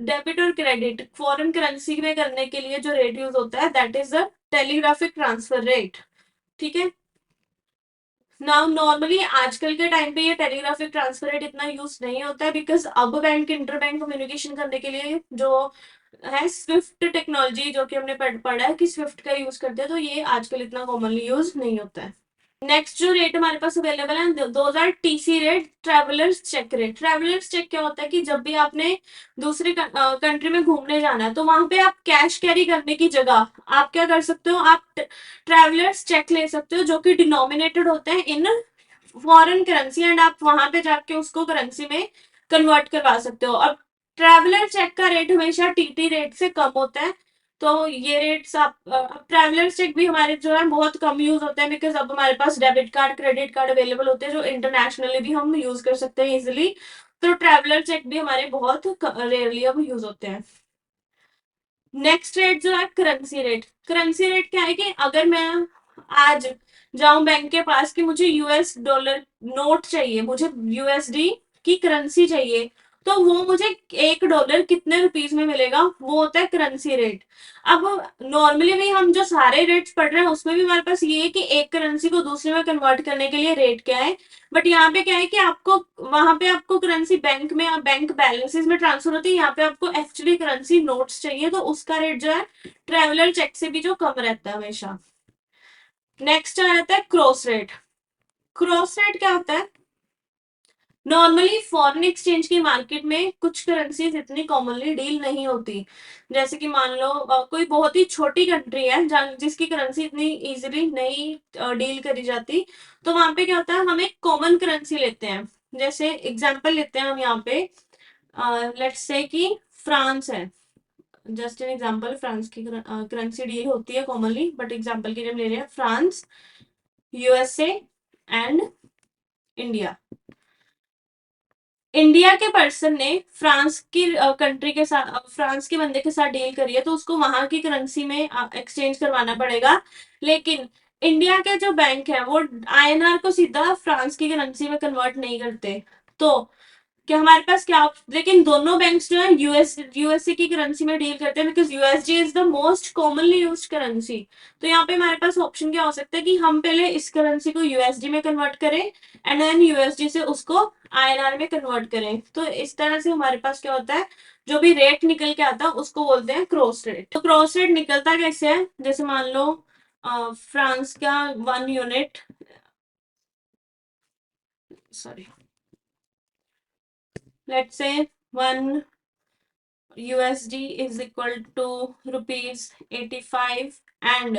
S1: डेबिट और क्रेडिट फॉरेन करेंसी में करने के लिए जो रेट यूज होता है that is the telegraphic transfer rate. ठीक है। नाउ नॉर्मली आजकल के टाइम पे ये टेलीग्राफिक ट्रांसफर रेट इतना यूज नहीं होता है बिकॉज अब बैंक इंटर बैंक कम्युनिकेशन करने के लिए जो है स्विफ्ट टेक्नोलॉजी, जो कि हमने पढ़ा है कि स्विफ्ट का यूज करते हैं, तो ये आजकल इतना कॉमनली यूज नहीं होता है। नेक्स्ट जो रेट हमारे पास अवेलेबल है those are TC rate, travellers cheque rate. Travellers cheque क्या होता है कि जब भी आपने दूसरे कंट्री में घूमने जाना है तो वहां पे आप कैश कैरी करने की जगह आप क्या कर सकते हो, आप ट्रेवलर्स चेक ले सकते हो, जो कि डिनोमिनेटेड होते हैं इन फॉरेन करेंसी, एंड आप वहां पे जाके उसको करेंसी में कन्वर्ट करवा सकते हो। अब ट्रैवलर चेक का रेट हमेशा टीटी रेट से कम होता है। तो ये रेट्स आप अब ट्रैवलर चेक भी हमारे जो है बहुत कम यूज होते हैं बिकॉज अब हमारे पास debit card credit card available होते हैं जो इंटरनेशनली भी हम यूज कर सकते हैं इजिली। तो ट्रैवलर चेक भी हमारे बहुत रेयरली अब यूज होते हैं। नेक्स्ट रेट जो है करेंसी रेट। करेंसी रेट क्या है कि अगर मैं आज जाऊं बैंक के पास कि मुझे यूएस डॉलर नोट चाहिए, मुझे यूएसडी की करेंसी चाहिए, तो वो मुझे $1 कितने रुपीज में मिलेगा, वो होता है करेंसी रेट। अब नॉर्मली भी हम जो सारे रेट्स पढ़ रहे हैं उसमें भी हमारे पास ये है कि एक करेंसी को दूसरे में कन्वर्ट करने के लिए रेट क्या है, बट यहाँ पे क्या है कि आपको वहां पे आपको करेंसी बैंक में बैंक बैलेंसेस में ट्रांसफर होती है, यहाँ पे आपको एक्चुअली करेंसी नोट्स चाहिए, तो उसका रेट जो है ट्रेवलर चेक से भी जो कम रहता है हमेशा। नेक्स्ट आ जाता है क्रॉस रेट। क्रॉस रेट क्या होता है, नॉर्मली फॉरेन एक्सचेंज की मार्केट में कुछ करेंसीज इतनी कॉमनली डील नहीं होती। जैसे कि मान लो कोई बहुत ही छोटी कंट्री है जिसकी करेंसी इतनी इजीली नहीं डील करी जाती, तो वहां पे क्या होता है, हम एक कॉमन करेंसी लेते हैं। जैसे एग्जांपल लेते हैं हम यहाँ पे, लेट्स से कि फ्रांस है, जस्ट एन एग्जांपल, फ्रांस की करेंसी डील होती है कॉमनली, बट एग्जांपल के लिए हम ले रहे हैं France, USA and India. India के पर्सन ने फ्रांस की कंट्री के साथ फ्रांस के बंदे के साथ डील करी है, तो उसको वहां की करेंसी में एक्सचेंज करवाना पड़ेगा। लेकिन इंडिया के जो बैंक है वो आईएनआर को सीधा फ्रांस की करेंसी में कन्वर्ट नहीं करते। तो कि हमारे पास क्या, लेकिन दोनों बैंक्स जो है यूएसए की करेंसी में डील करते हैं because USD is the most commonly used currency. तो यहाँ पे हमारे पास ऑप्शन क्या हो सकता है कि हम पहले इस करेंसी को यूएसडी में कन्वर्ट करें एंड देन यूएसडी से उसको आईएनआर में कन्वर्ट करें। तो इस तरह से हमारे पास क्या होता है, जो भी रेट निकल के आता है उसको बोलते हैं क्रॉस रेट। तो क्रॉस रेट निकलता कैसे है, जैसे मान लो फ्रांस का 1 unit, sorry, let's say one USD is equal to ₹85 and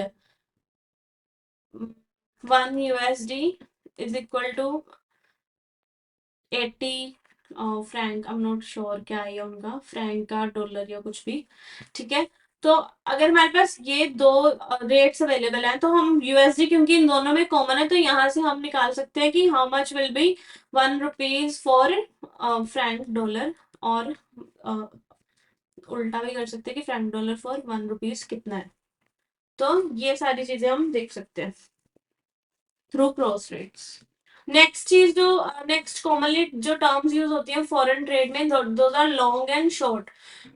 S1: 1 USD is equal to 80 Frank. I am not sure क्या है उनका फ्रैंक का डॉलर या कुछ भी। ठीक है, तो अगर हमारे पास ये दो रेट्स अवेलेबल हैं तो हम यूएसडी, क्योंकि इन दोनों में कॉमन है, तो यहाँ से हम निकाल सकते हैं कि how much will be ₹1 for Frank dollar, और उल्टा भी कर सकते हैं कि फ्रैंक डॉलर फॉर ₹1 कितना है। तो ये सारी चीजें हम देख सकते हैं थ्रू क्रॉस रेट्स। नेक्स्ट चीज जो नेक्स्ट कॉमनली जो टर्म्स यूज होती हैं फॉरेन ट्रेड में, those are long and short.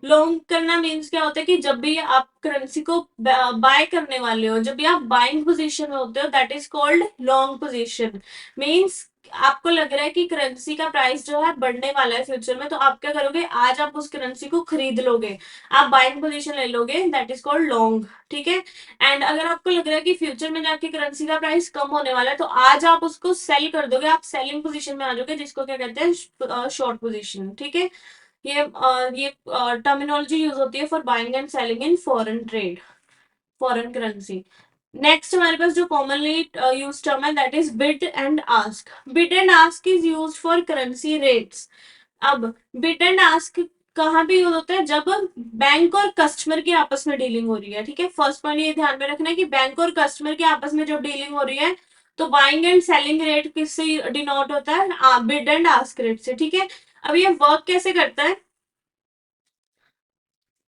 S1: Long करना मीन्स क्या होता है कि जब भी आप करेंसी को बाय करने वाले हो, जब भी आप बाइंग पोजीशन में होते हो, that is called long position. Means आपको लग रहा है कि करेंसी का प्राइस जो है बढ़ने वाला है फ्यूचर में, तो आप क्या करोगे, आज आप उस करेंसी को खरीद लोगे, आप बाइंग पोजीशन ले लोगे, दैट इज कॉल्ड लॉन्ग। ठीक है, एंड अगर आपको लग रहा है कि फ्यूचर में जाके करेंसी का प्राइस कम होने वाला है, तो आज आप उसको सेल कर दोगे, आप सेलिंग पोजीशन में आ जाओगे, जिसको क्या कहते हैं शॉर्ट पोजीशन। ठीक है, ये टर्मिनोलॉजी यूज होती है for buying and selling in foreign trade, foreign currency. Next हमारे पास जो कॉमनली यूज टर्म है that is bid and ask. Bid and ask is use for currency rates. अब बिड एंड आस्क कहाँ पे यूज होता है, जब बैंक और कस्टमर की आपस में डीलिंग हो रही है। ठीक है, फर्स्ट पॉइंट ये ध्यान में रखना है कि बैंक और कस्टमर की आपस में जब डीलिंग हो रही है, तो बाइंग एंड सेलिंग रेट किससे डिनोट होता है, बिड एंड आस्क रेट से। ठीक है, अब ये वर्क कैसे करता है,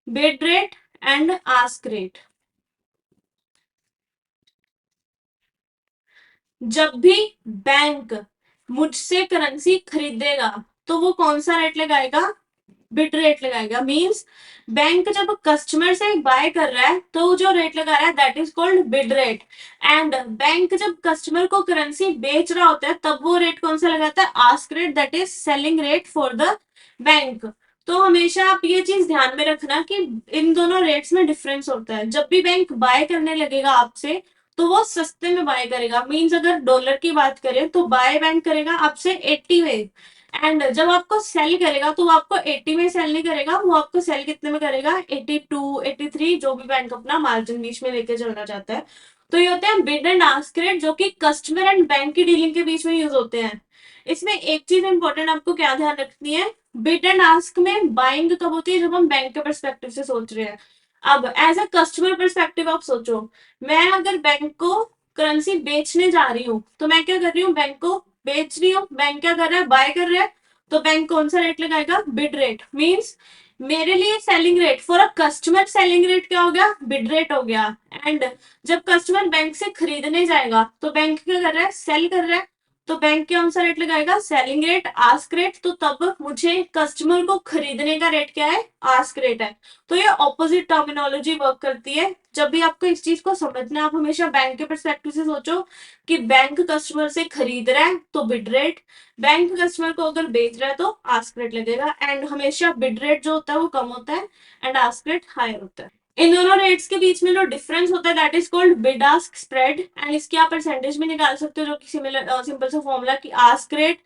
S1: bid rate and ask rate. जब भी बैंक मुझसे करेंसी खरीदेगा तो वो कौन सा रेट लगाएगा, बिड रेट लगाएगा। मींस बैंक जब कस्टमर से बाय कर रहा है तो जो रेट लगा रहा है that is called bid rate. And bank जब कस्टमर को करेंसी बेच रहा होता है तब वो रेट कौन सा लगाता है, ask rate, that is selling rate for the bank. तो हमेशा आप ये चीज ध्यान में रखना कि इन दोनों रेट्स में डिफरेंस होता है। जब भी बैंक बाय करने लगेगा आपसे तो वो सस्ते में बाय करेगा। मींस अगर डॉलर की बात करें तो बाय बैंक करेगा आपसे 80 में, एंड जब आपको सेल करेगा तो वो आपको 80 में सेल नहीं करेगा, वो आपको सेल कितने में करेगा, 82 83, जो भी बैंक अपना मार्जिन बीच में लेके चलना चाहता है। तो ये होते हैं बिड एंड आस्क रेट, जो कि कस्टमर एंड बैंक की डीलिंग के बीच में यूज होते हैं। इसमें एक चीज इंपॉर्टेंट आपको क्या ध्यान रखनी है, बिड एंड आस्क में बाइंग कब होती है, जब हम बैंक के परस्पेक्टिव से सोच रहे हैं। अब एज अ कस्टमर परस्पेक्टिव आप सोचो, मैं अगर बैंक को करेंसी बेचने जा रही हूँ तो मैं क्या कर रही हूँ, बैंक को बेच रही हूँ, बैंक क्या कर रहा है, बाय कर रहा है, तो बैंक कौन सा रेट लगाएगा, बिड रेट। मींस मेरे लिए selling rate, for a customer selling rate क्या हो गया, बिड रेट हो गया। एंड जब कस्टमर बैंक से खरीदने जाएगा तो बैंक क्या कर रहा है, सेल कर रहा है, तो बैंक कौन सा रेट लगाएगा, सेलिंग रेट, आस्क रेट। तो तब मुझे कस्टमर को खरीदने का रेट क्या है, आस्क रेट है। तो ये ऑपोजिट टर्मिनोलॉजी वर्क करती है। जब भी आपको इस चीज को समझना है, आप हमेशा बैंक के परस्पेक्टिव से सोचो कि बैंक कस्टमर से खरीद रहा है तो बिड रेट, बैंक कस्टमर को अगर बेच रहा है तो आस्क रेट लगेगा। एंड हमेशा बिड रेट जो होता है वो कम होता है एंड आस्क रेट हायर होता है। इन दोनों रेट्स के बीच में जो डिफरेंस होता है that is called bid ask spread, and इसकी आप परसेंटेज में निकाल सकते हो, जो कि सिमिलर सिंपल सा फॉर्मूला कि ask rate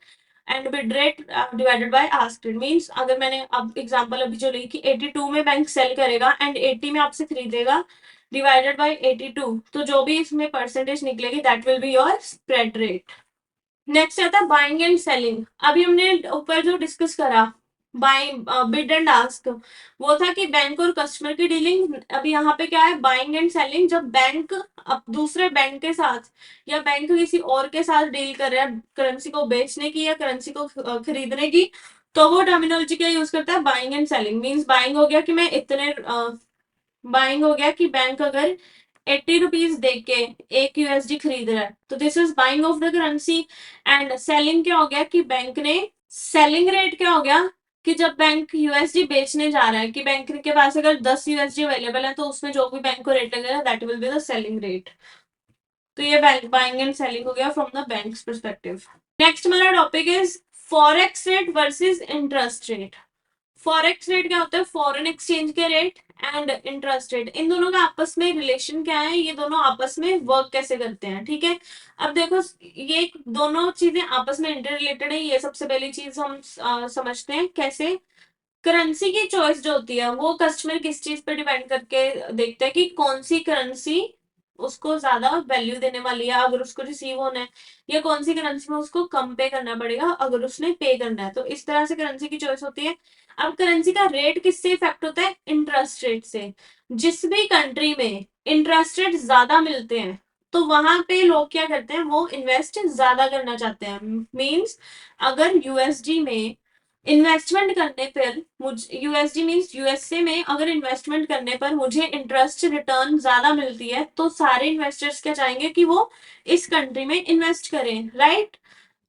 S1: and bid rate divided by ask rate. Means अगर मैंने अब एग्जांपल अभी जो ली कि 82 में बैंक सेल करेगा एंड 80 में आपसे खरीदेगा, डिवाइडेड बाय 82, तो जो भी इसमें परसेंटेज निकलेगी that will be your spread rate. Next आता है बाइंग एंड सेलिंग। अभी हमने ऊपर जो डिस्कस करा बाइंग, बिड एंड आस्क, वो था कि बैंक और कस्टमर की डीलिंग। अभी यहाँ पे क्या है, बाइंग एंड सेलिंग। जब बैंक अब दूसरे बैंक के साथ या बैंक किसी और के साथ डील कर रहा है करेंसी को बेचने की या करेंसी को खरीदने की, तो वो टर्मिनोलॉजी क्या यूज करता है, buying and selling. Means buying हो गया कि मैं इतने बाइंग हो गया कि बैंक अगर 80 रुपीज दे के 1 USD खरीद रहा है तो this is buying of the currency. And selling क्या हो गया कि बैंक ने सेलिंग रेट क्या हो गया कि जब बैंक यूएसडी बेचने जा रहा है, कि बैंक के पास अगर 10 USD अवेलेबल है तो उसमें जो भी बैंक को रेट लगेगा that will be the selling rate. तो ये बाइंग एंड सेलिंग हो गया from the bank perspective. Next हमारा topic is forex rate versus interest rate. Forex rate क्या होता है, फॉरेन एक्सचेंज के रेट, एंड इंटरेस्ट रेट, इन दोनों का आपस में रिलेशन क्या है, ये दोनों आपस में वर्क कैसे करते हैं। ठीक है, अब देखो ये दोनों चीजें आपस में इंटर रिलेटेड है, ये सबसे पहली चीज हम समझते हैं कैसे। करेंसी की चॉइस जो होती है वो कस्टमर किस चीज पे डिपेंड करके देखते हैं कि कौन सी करेंसी उसको ज्यादा वैल्यू देने वाली है अगर उसको रिसीव होना है, या कौन सी करेंसी में उसको कम पे करना पड़ेगा अगर उसने पे करना है। तो इस तरह से करेंसी की चॉइस होती है। अब करेंसी का रेट किससे इफेक्ट होता है? इंटरेस्ट रेट से। जिस भी कंट्री में इंटरेस्ट रेट ज्यादा मिलते हैं तो वहां पे लोग क्या करते हैं, वो इन्वेस्ट ज्यादा करना चाहते हैं। मींस अगर यूएसडी में इन्वेस्टमेंट करने पर मुझे, यूएसडी मींस यूएसए में अगर इन्वेस्टमेंट करने पर मुझे इंटरेस्ट रिटर्न ज्यादा मिलती है तो सारे इन्वेस्टर्स क्या चाहेंगे कि वो इस कंट्री में इन्वेस्ट करें, राइट।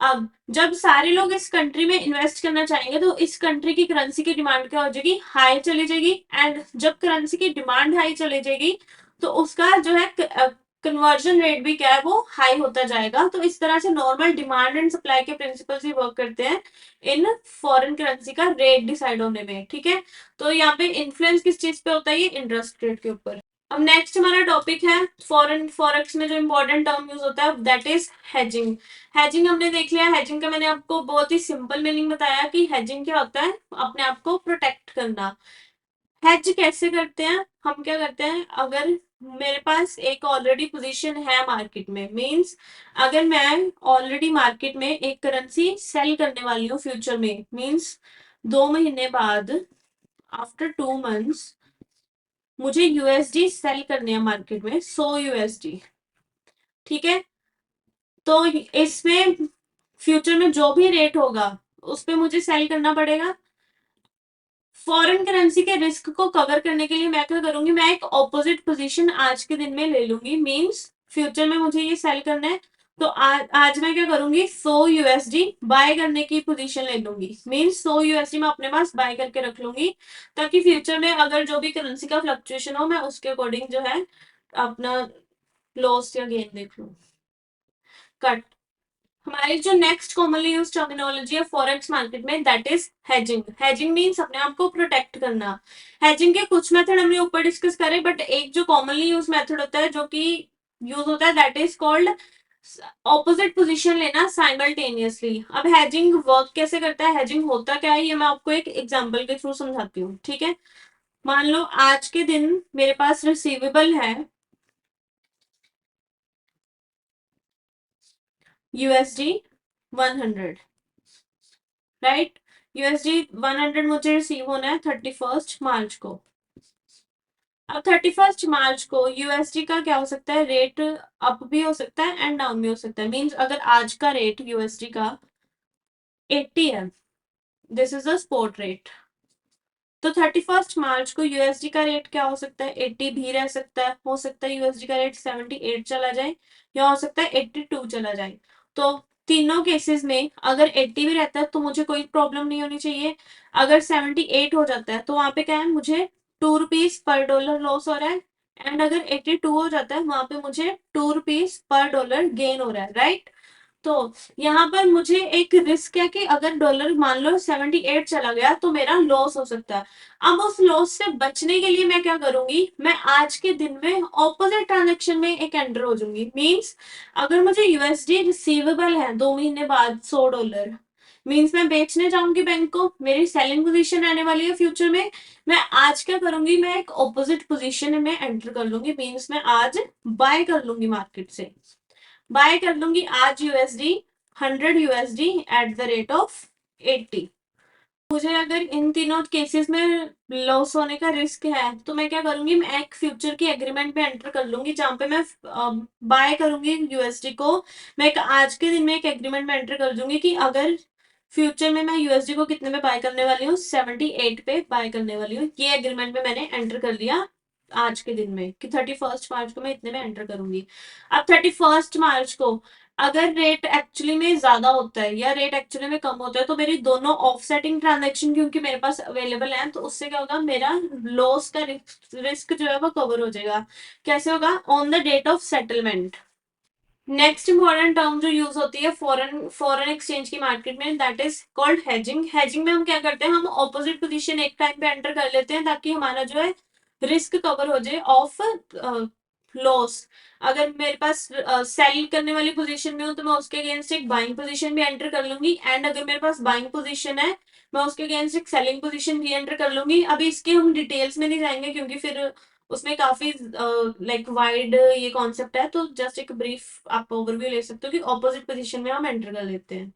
S1: अब जब सारे लोग इस कंट्री में इन्वेस्ट करना चाहेंगे तो इस कंट्री की करेंसी की डिमांड क्या हो जाएगी? हाई चली जाएगी। एंड जब करेंसी की डिमांड हाई चली जाएगी तो उसका जो है कन्वर्जन रेट भी क्या है, वो हाई होता जाएगा। तो इस तरह से नॉर्मल डिमांड एंड सप्लाई के प्रिंसिपल ही वर्क करते हैं इन फॉरेन करेंसी का रेट डिसाइड होने में, ठीक है। तो यहाँ पे इन्फ्लुएंस किस चीज पे होता है? ये इंटरेस्ट रेट के ऊपर। अब नेक्स्ट हमारा टॉपिक है फॉरेन फॉरेक्स में जो इंपॉर्टेंट टर्म यूज होता है दैट इज हेजिंग। हेजिंग हमने देख लिया। हेजिंग का मैंने आपको बहुत ही सिंपल मीनिंग बताया कि हेजिंग क्या होता है, अपने आप को प्रोटेक्ट करना। हेज कैसे करते हैं? हम क्या करते हैं, अगर मेरे पास एक ऑलरेडी पोजीशन है मार्केट में, मींस अगर मैं ऑलरेडी मार्केट में एक करेंसी सेल करने वाली हूँ फ्यूचर में, मींस 2 महीने बाद, आफ्टर 2 मंथ्स मुझे यूएसडी सेल करने हैं मार्केट में 100 यूएसडी, ठीक है। तो इसमें फ्यूचर में जो भी रेट होगा उस पे मुझे सेल करना पड़ेगा। फॉरेन करेंसी के रिस्क को कवर करने के लिए मैं क्या करूंगी, मैं एक ऑपोजिट पोजीशन आज के दिन में ले लूंगी। मींस फ्यूचर में मुझे ये सेल करना है तो आज मैं क्या करूंगी, 100 यूएसडी बाय करने की पोजीशन ले लूंगी। मींस 100 यूएसडी मैं अपने पास बाय करके रख लूंगी ताकि फ्यूचर में अगर जो भी करेंसी का फ्लक्चुएशन हो मैं उसके अकॉर्डिंग जो है अपना लॉस या गेन देख लूं। कट। हमारी जो नेक्स्ट कॉमनली यूज टर्मिनोलॉजी है फॉरेक्स मार्केट में that is hedging. Hedging means अपने आप को प्रोटेक्ट करना। हेजिंग के कुछ मेथड हमने ऊपर डिस्कस करे, बट एक जो कॉमनली यूज मेथड होता है जो कि यूज होता है that is called opposite position लेना साइमल्टेनियसली। अब हेजिंग वर्क कैसे करता है, हेजिंग होता क्या है, ये मैं आपको एक एग्जांपल के थ्रू समझाती हूँ, ठीक है। मान लो आज के दिन मेरे पास रिसीवेबल है यूएसडी 100, राइट। यूएसडी 100 मुझे रिसीव होना है 31 मार्च को। अब 31 मार्च को यूएसडी का क्या हो सकता है, रेट अप भी हो सकता है एंड डाउन भी हो सकता है। मींस अगर आज का रेट यूएसडी का 80 है, this is the spot rate, तो 31 मार्च को यूएसडी का रेट क्या हो सकता है, 80 भी रह सकता है। हो सकता है यूएसडी का रेट 78 चला जाए, या हो सकता है 82 चला जाए। तो तीनों केसेस में अगर 80 भी रहता है तो मुझे कोई प्रॉब्लम नहीं होनी चाहिए। अगर 78 हो जाता है तो वहां पे क्या है, मुझे $2 पर लॉस हो रहा है। एंड अगर 82 हो जाता है वहां पे मुझे $2 पर गेन हो रहा है, राइट। तो यहाँ पर मुझे एक रिस्क है कि अगर डॉलर मान लो 78 चला गया तो मेरा लॉस हो सकता है। अब उस लॉस से बचने के लिए मैं क्या करूंगी, मैं आज के दिन में ऑपोजिट ट्रांजेक्शन में एक एंटर हो जाऊंगी। मींस अगर मुझे यूएसडी रिसीवेबल है 2 महीने बाद $100, मींस मैं बेचने जाऊंगी बैंक को, मेरी सेलिंग पोजीशन रहने वाली है फ्यूचर में। मैं आज क्या करूंगी, मैं एक ऑपोजिट पोजीशन में एंटर कर लूंगी। मींस मैं आज बाय कर लूंगी मार्केट से, बाय कर लूंगी आज USD 100 USD at the rate of 80। मुझे अगर इन तीनों केसेस में लॉस होने का रिस्क है तो मैं क्या करूंगी, मैं एक फ्यूचर की एग्रीमेंट में एंटर कर लूंगी जहां पे मैं बाय करूंगी यूएसडी को। मैं एक आज के दिन में एक एग्रीमेंट में एंटर कर दूंगी कि अगर फ्यूचर में मैं यूएसडी को कितने में बाय करने वाली हूँ, 78 पे बाय करने वाली हूँ। ये एग्रीमेंट में मैंने एंटर कर लिया आज के दिन में कि 31 मार्च को मैं इतने में एंटर करूंगी। अब 31 मार्च को अगर रेट एक्चुअली में ज्यादा होता है या रेट एक्चुअली में कम होता है तो मेरी दोनों ऑफसेटिंग ट्रांजेक्शन क्योंकि मेरे पास अवेलेबल है तो उससे क्या होगा, मेरा लॉस का रिस्क जो है वो कवर हो जाएगा। कैसे होगा, on the date of settlement. Next important term जो यूज होती है फॉरेन फॉरेन एक्सचेंज की मार्केट में that is called hedging. Hedging में हम क्या करते हैं, हम ऑपोजिट पोजीशन एक टाइम पे एंटर कर लेते हैं ताकि हमारा जो है रिस्क कवर हो जाए ऑफ लॉस। अगर मेरे पास सेल करने वाली पोजीशन में हूँ तो मैं उसके अगेंस्ट एक बाइंग पोजीशन भी एंटर कर लूंगी। एंड अगर मेरे पास बाइंग पोजीशन है मैं उसके अगेंस्ट एक सेलिंग पोजीशन री एंटर कर लूंगी। अभी इसके हम डिटेल्स में नहीं जाएंगे क्योंकि फिर उसमें काफी लाइक वाइड ये कॉन्सेप्ट है, तो जस्ट एक ब्रीफ आप ओवरव्यू ले सकते हो कि ऑपोजिट पोजीशन में हम एंटर कर लेते हैं।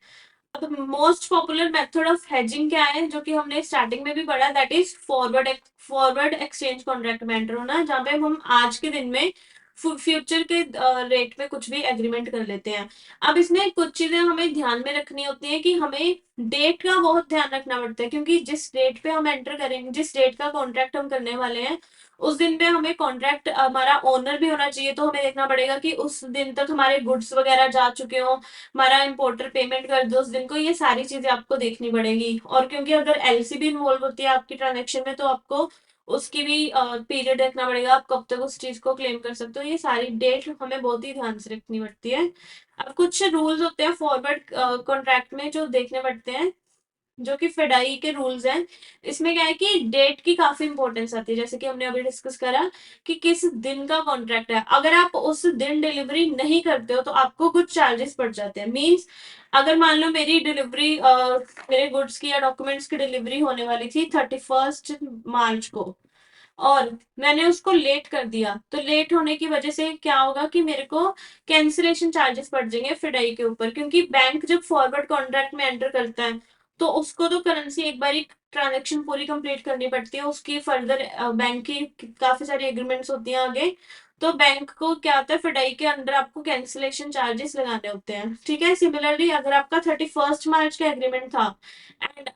S1: अब most popular method of hedging क्या है, जो कि हमने स्टार्टिंग में भी पढ़ा, that is forward exchange contract में एंटर होना, जहां पे हम आज के दिन में फ्यूचर के रेट पे कुछ भी एग्रीमेंट कर लेते हैं। अब इसमें कुछ चीजें हमें ध्यान में रखनी होती है कि हमें डेट का बहुत ध्यान रखना पड़ता है, क्योंकि जिस डेट पे हम एंटर करेंगे, जिस डेट का कॉन्ट्रैक्ट हम करने वाले हैं, उस दिन पे हमें कॉन्ट्रैक्ट हमारा ओनर भी होना चाहिए। तो हमें देखना पड़ेगा कि उस दिन तक हमारे गुड्स वगैरह जा चुके हो, हमारा इम्पोर्टर पेमेंट कर दो उस दिन को, ये सारी चीजें आपको देखनी पड़ेगी। और क्योंकि अगर एलसी भी इन्वॉल्व होती है आपकी ट्रांजेक्शन में, तो आपको उसकी भी पीरियड देखना पड़ेगा, आप कब तक उस चीज को क्लेम कर सकते हो। ये सारी डेट हमें बहुत ही ध्यान से रखनी पड़ती है। अब कुछ रूल्स होते हैं फॉरवर्ड कॉन्ट्रैक्ट में जो देखने पड़ते हैं, जो कि फेडाई के रूल्स हैं। इसमें क्या है कि डेट की काफी इंपॉर्टेंस आती है, जैसे कि हमने अभी डिस्कस करा कि किस दिन का कॉन्ट्रैक्ट है। अगर आप उस दिन डिलीवरी नहीं करते हो तो आपको कुछ चार्जेस पड़ जाते हैं। मींस अगर मान लो मेरी डिलीवरी मेरे गुड्स की या डॉक्यूमेंट्स की डिलीवरी होने वाली थी 31 मार्च को, और मैंने उसको लेट कर दिया, तो लेट होने की वजह से क्या होगा कि मेरे को कैंसिलेशन चार्जेस पड़ जाएंगे फिडाई के ऊपर। क्योंकि बैंक जब फॉरवर्ड कॉन्ट्रैक्ट में एंटर करता है, तो उसको तो करेंसी एक बार ट्रांजेक्शन पूरी कंप्लीट करनी पड़ती है, उसकी फर्दर बैंक की काफी सारी एग्रीमेंट्स होती हैं आगे। तो बैंक को क्या होता है, फिडाई के अंडर आपको कैंसिलेशन चार्जेस लगाने होते हैं। ठीक है, सिमिलरली अगर आपका 31 मार्च का एग्रीमेंट था एंड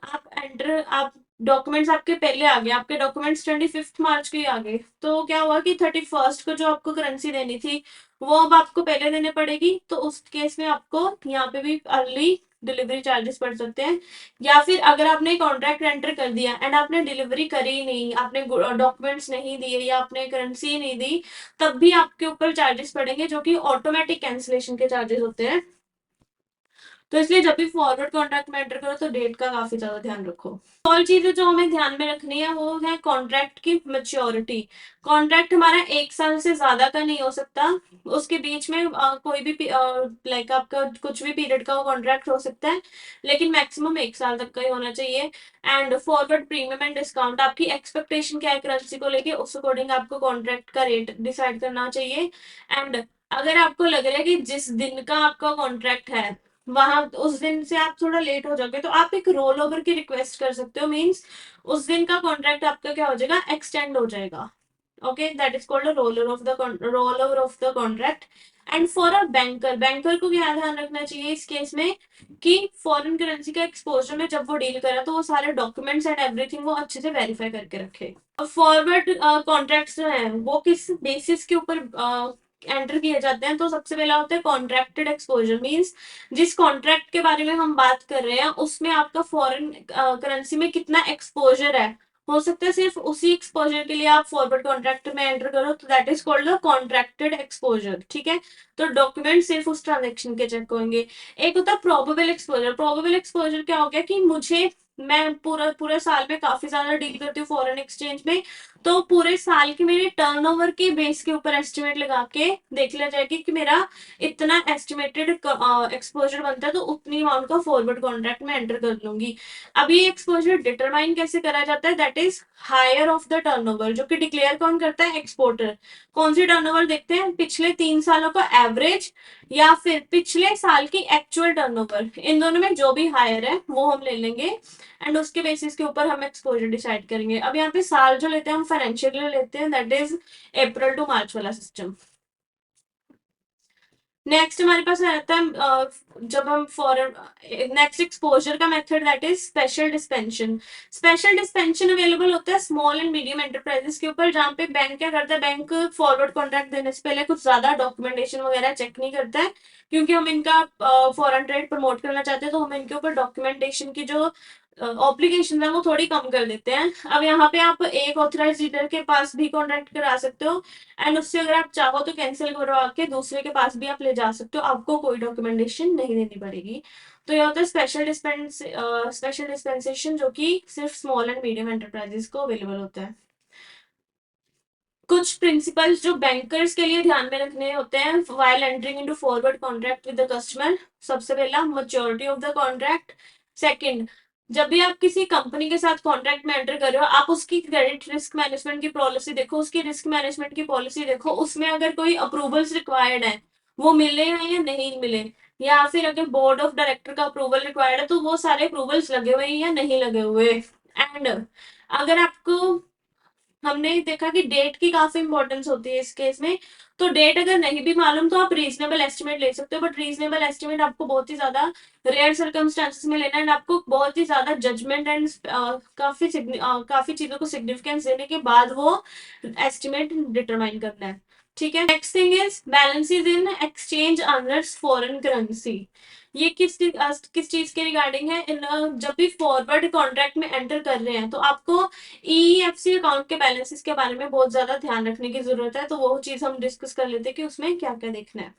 S1: आप डॉक्यूमेंट्स आपके पहले आ गए, आपके डॉक्यूमेंट्स 25 मार्च के ही आ गए, तो क्या हुआ कि 31 को जो आपको करेंसी देनी थी वो अब आपको पहले देने पड़ेगी। तो उस केस में आपको यहाँ पे भी अर्ली डिलीवरी चार्जेस पड़ सकते हैं। या फिर अगर आपने कॉन्ट्रैक्ट एंटर कर दिया एंड आपने डिलीवरी करी ही नहीं, आपने डॉक्यूमेंट्स नहीं दिए या आपने करेंसी ही नहीं दी, तब भी आपके ऊपर चार्जेस पड़ेंगे, जो कि ऑटोमेटिक कैंसिलेशन के चार्जेस होते हैं। तो इसलिए जब भी फॉरवर्ड कॉन्ट्रैक्ट में एंटर करो तो डेट का काफी ज्यादा ध्यान रखो। और चीजें जो हमें ध्यान में रखनी है वो है कॉन्ट्रैक्ट की मेच्योरिटी। कॉन्ट्रैक्ट हमारा 1 साल से ज्यादा का नहीं हो सकता, उसके बीच में कोई भी लाइक आपका कुछ भी पीरियड का कॉन्ट्रैक्ट हो सकता है, लेकिन मैक्सिमम 1 साल तक का ही होना चाहिए। And forward premium and discount, आपकी एक्सपेक्टेशन क्या है करेंसी को लेके, उस अकॉर्डिंग आपको कॉन्ट्रैक्ट का रेट डिसाइड करना चाहिए। एंड अगर आपको लग रहा है कि जिस दिन का आपका कॉन्ट्रैक्ट है वहां उस दिन से आप थोड़ा लेट हो जाओगे, तो आप एक रोल ओवर की रिक्वेस्ट कर सकते हो। मींस उस दिन का कॉन्ट्रैक्ट आपका क्या हो जाएगा, एक्सटेंड हो जाएगा। Okay, that is called a roll over of the contract. And for a banker, banker को क्या ध्यान रखना चाहिए इस केस में कि फॉरेन करेंसी का एक्सपोजर में जब वो डील करा तो वो सारे डॉक्यूमेंट्स एंड एवरीथिंग वो अच्छे से वेरीफाई करके रखे। फॉरवर्ड कॉन्ट्रैक्ट्स जो है वो किस बेसिस के ऊपर एंटर किए जाते हैं, तो सबसे पहला होता है कॉन्ट्रैक्टेड एक्सपोजर। मींस जिस कॉन्ट्रैक्ट के बारे में हम बात कर रहे हैं उसमें आपका फॉरेन करेंसी में कितना एक्सपोजर है, हो सकता है सिर्फ उसी एक्सपोजर के लिए आप फॉरवर्ड कॉन्ट्रैक्ट में एंटर करो, तो that is called the contracted exposure. ठीक है, तो डॉक्यूमेंट सिर्फ उस ट्रांजेक्शन के चेक होंगे। एक होता है प्रोबेबल एक्सपोजर। प्रोबेबल एक्सपोजर क्या हो गया कि मुझे, मैं पूरा पूरे साल में काफी ज्यादा डील करती हूँ फॉरेन एक्सचेंज में, तो पूरे साल की मेरी टर्नओवर के बेस के ऊपर एस्टिमेट लगा के देख लिया जाएगी कि मेरा इतना एस्टिमेटेड एक्सपोजर बनता है, तो उतनी अमाउंट का फॉरवर्ड कॉन्ट्रैक्ट में एंटर कर लूंगी। अब ये एक्सपोजर डिटरमाइन कैसे करा जाता है, that is higher of the turnover, जो कि डिक्लेयर कौन करता है, एक्सपोर्टर। कौन सी टर्नओवर देखते हैं, पिछले 3 सालों का एवरेज या फिर पिछले साल की एक्चुअल टर्नओवर, इन दोनों में जो भी हायर है वो हम ले लेंगे एंड उसके बेसिस के ऊपर हम एक्सपोजर डिसाइड करेंगे। अब यहाँ पे साल जो लेते हैं हम फाइनेंशियल लेते हैं, दैट इज अप्रैल टू मार्च वाला सिस्टम। नेक्स्ट हमारे पास रहता है जब हम फॉरेन, नेक्स्ट एक्सपोजर का method that is special dispensation. Special dispensation available होता है स्मॉल एंड मीडियम एंटरप्राइजेस के ऊपर, जहाँ पे बैंक क्या करता है, बैंक फॉरवर्ड कॉन्ट्रैक्ट देने से पहले कुछ ज्यादा डॉक्यूमेंटेशन वगैरह चेक नहीं करता है, क्योंकि हम इनका फॉरेन ट्रेड प्रमोट करना चाहते हैं, तो हम इनके ऊपर डॉक्यूमेंटेशन की जो ऑब्लिगेशन है वो थोड़ी कम कर देते हैं। अब यहाँ पे आप एक ऑथराइज रीडर के पास भी कॉन्ट्रैक्ट करा सकते हो एंड उससे अगर आप चाहो तो कैंसिल करवा के दूसरे के पास भी आप ले जा सकते हो, आपको कोई डॉक्यूमेंटेशन नहीं देनी पड़ेगी। तो ये होता है स्पेशल डिस्पेंसेशन, जो कि सिर्फ स्मॉल एंड मीडियम एंटरप्राइजेस को अवेलेबल होता है। कुछ प्रिंसिपल्स जो बैंकर्स के लिए ध्यान में रखने होते हैं while entering into forward contract with the customer. सबसे पहला, maturity of the contract. Second, जब भी आप किसी कंपनी के साथ कॉन्ट्रैक्ट में एंटर कर रहे हो, आप उसकी क्रेडिट रिस्क मैनेजमेंट की पॉलिसी देखो, उसकी रिस्क मैनेजमेंट की पॉलिसी देखो, उसमें अगर कोई अप्रूवल्स रिक्वायर्ड है वो मिले हैं या नहीं मिले, या फिर अगर बोर्ड ऑफ डायरेक्टर का अप्रूवल रिक्वायर्ड है तो वो सारे अप्रूवल्स लगे हुए हैं या नहीं लगे हुए। एंड अगर आपको, हमने देखा कि डेट की काफी इंपॉर्टेंस होती है इस केस में, तो डेट अगर नहीं भी मालूम तो आप रीजनेबल एस्टिमेट ले सकते हो, बट रीजनेबल एस्टिमेट आपको बहुत ही ज्यादा रेयर सर्कमस्टांसेस में लेना है, आपको बहुत ही ज्यादा जजमेंट एंड काफी चीजों को सिग्निफिकेंस देने के बाद वो एस्टिमेट डिटरमाइन करना है। ठीक है, next thing is balances in exchange earners foreign currency. ये किस चीज के रिगार्डिंग है, जब भी फॉरवर्ड कॉन्ट्रैक्ट में एंटर कर रहे हैं तो आपको ईएफसी अकाउंट के बैलेंसेस के बारे में बहुत ज्यादा ध्यान रखने की जरूरत है। तो वो चीज हम डिस्कस कर लेते हैं कि उसमें क्या क्या देखना है।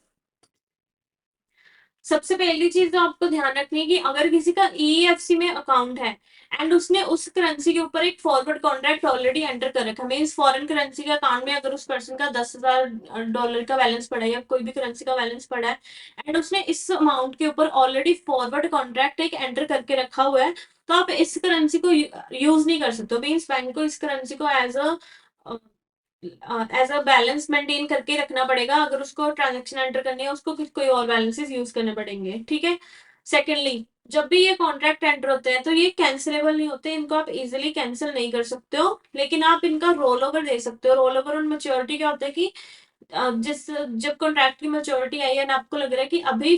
S1: सबसे पहली चीज जो आपको ध्यान रखनी है कि अगर किसी का ईएफसी में अकाउंट है एंड उसने उस करेंसी के ऊपर एक फॉरवर्ड कॉन्ट्रैक्ट ऑलरेडी एंटर कर रखा है, मीन्स फॉरेन करेंसी के अकाउंट में अगर उस पर्सन का $10,000 का बैलेंस पड़ा है या कोई भी करेंसी का बैलेंस पड़ा है एंड उसने इस अमाउंट के ऊपर ऑलरेडी फॉरवर्ड कॉन्ट्रैक्ट एक एंटर करके रखा हुआ है, तो आप इस करेंसी को यूज नहीं कर सकते। मीन्स बैंक को इस करेंसी को एज अ बैलेंस मेंटेन करके रखना पड़ेगा। अगर उसको ट्रांजेक्शन एंटर करनी है उसको कोई और बैलेंसेस यूज करने पड़ेंगे। ठीक है, सेकेंडली, जब भी ये कॉन्ट्रैक्ट एंटर होते हैं तो ये कैंसिलेबल नहीं होते, इनको आप इजीली कैंसिल नहीं कर सकते हो, लेकिन आप इनका रोल ओवर दे सकते हो। रोल ओवर ऑन मेच्योरिटी क्या होता है कि जब कॉन्ट्रैक्ट की मेच्योरिटी आई है ना, आपको लग रहा है कि अभी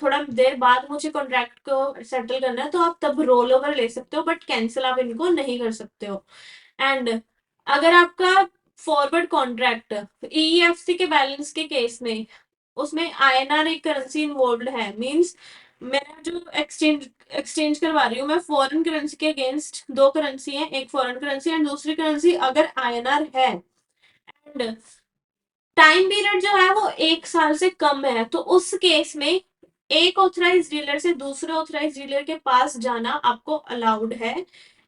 S1: थोड़ा देर बाद मुझे कॉन्ट्रैक्ट को सेटल करना है, तो आप तब रोल ओवर ले सकते हो, बट कैंसिल आप इनको नहीं कर सकते हो। एंड अगर आपका फॉरवर्ड कॉन्ट्रैक्ट ईएफसी के बैलेंस के केस में उसमें आईएनआर एक करेंसी इन्वॉल्व है, मींस मैं जो एक्सचेंज करवा रही हूँ मैं फॉरेन करेंसी के अगेंस्ट, दो करेंसी है, एक फॉरेन करेंसी एंड दूसरी करेंसी अगर आईएनआर है एंड टाइम पीरियड जो है वो 1 साल से कम है, तो उस केस में एक ऑथराइज डीलर से दूसरे ऑथराइज डीलर के पास जाना आपको अलाउड है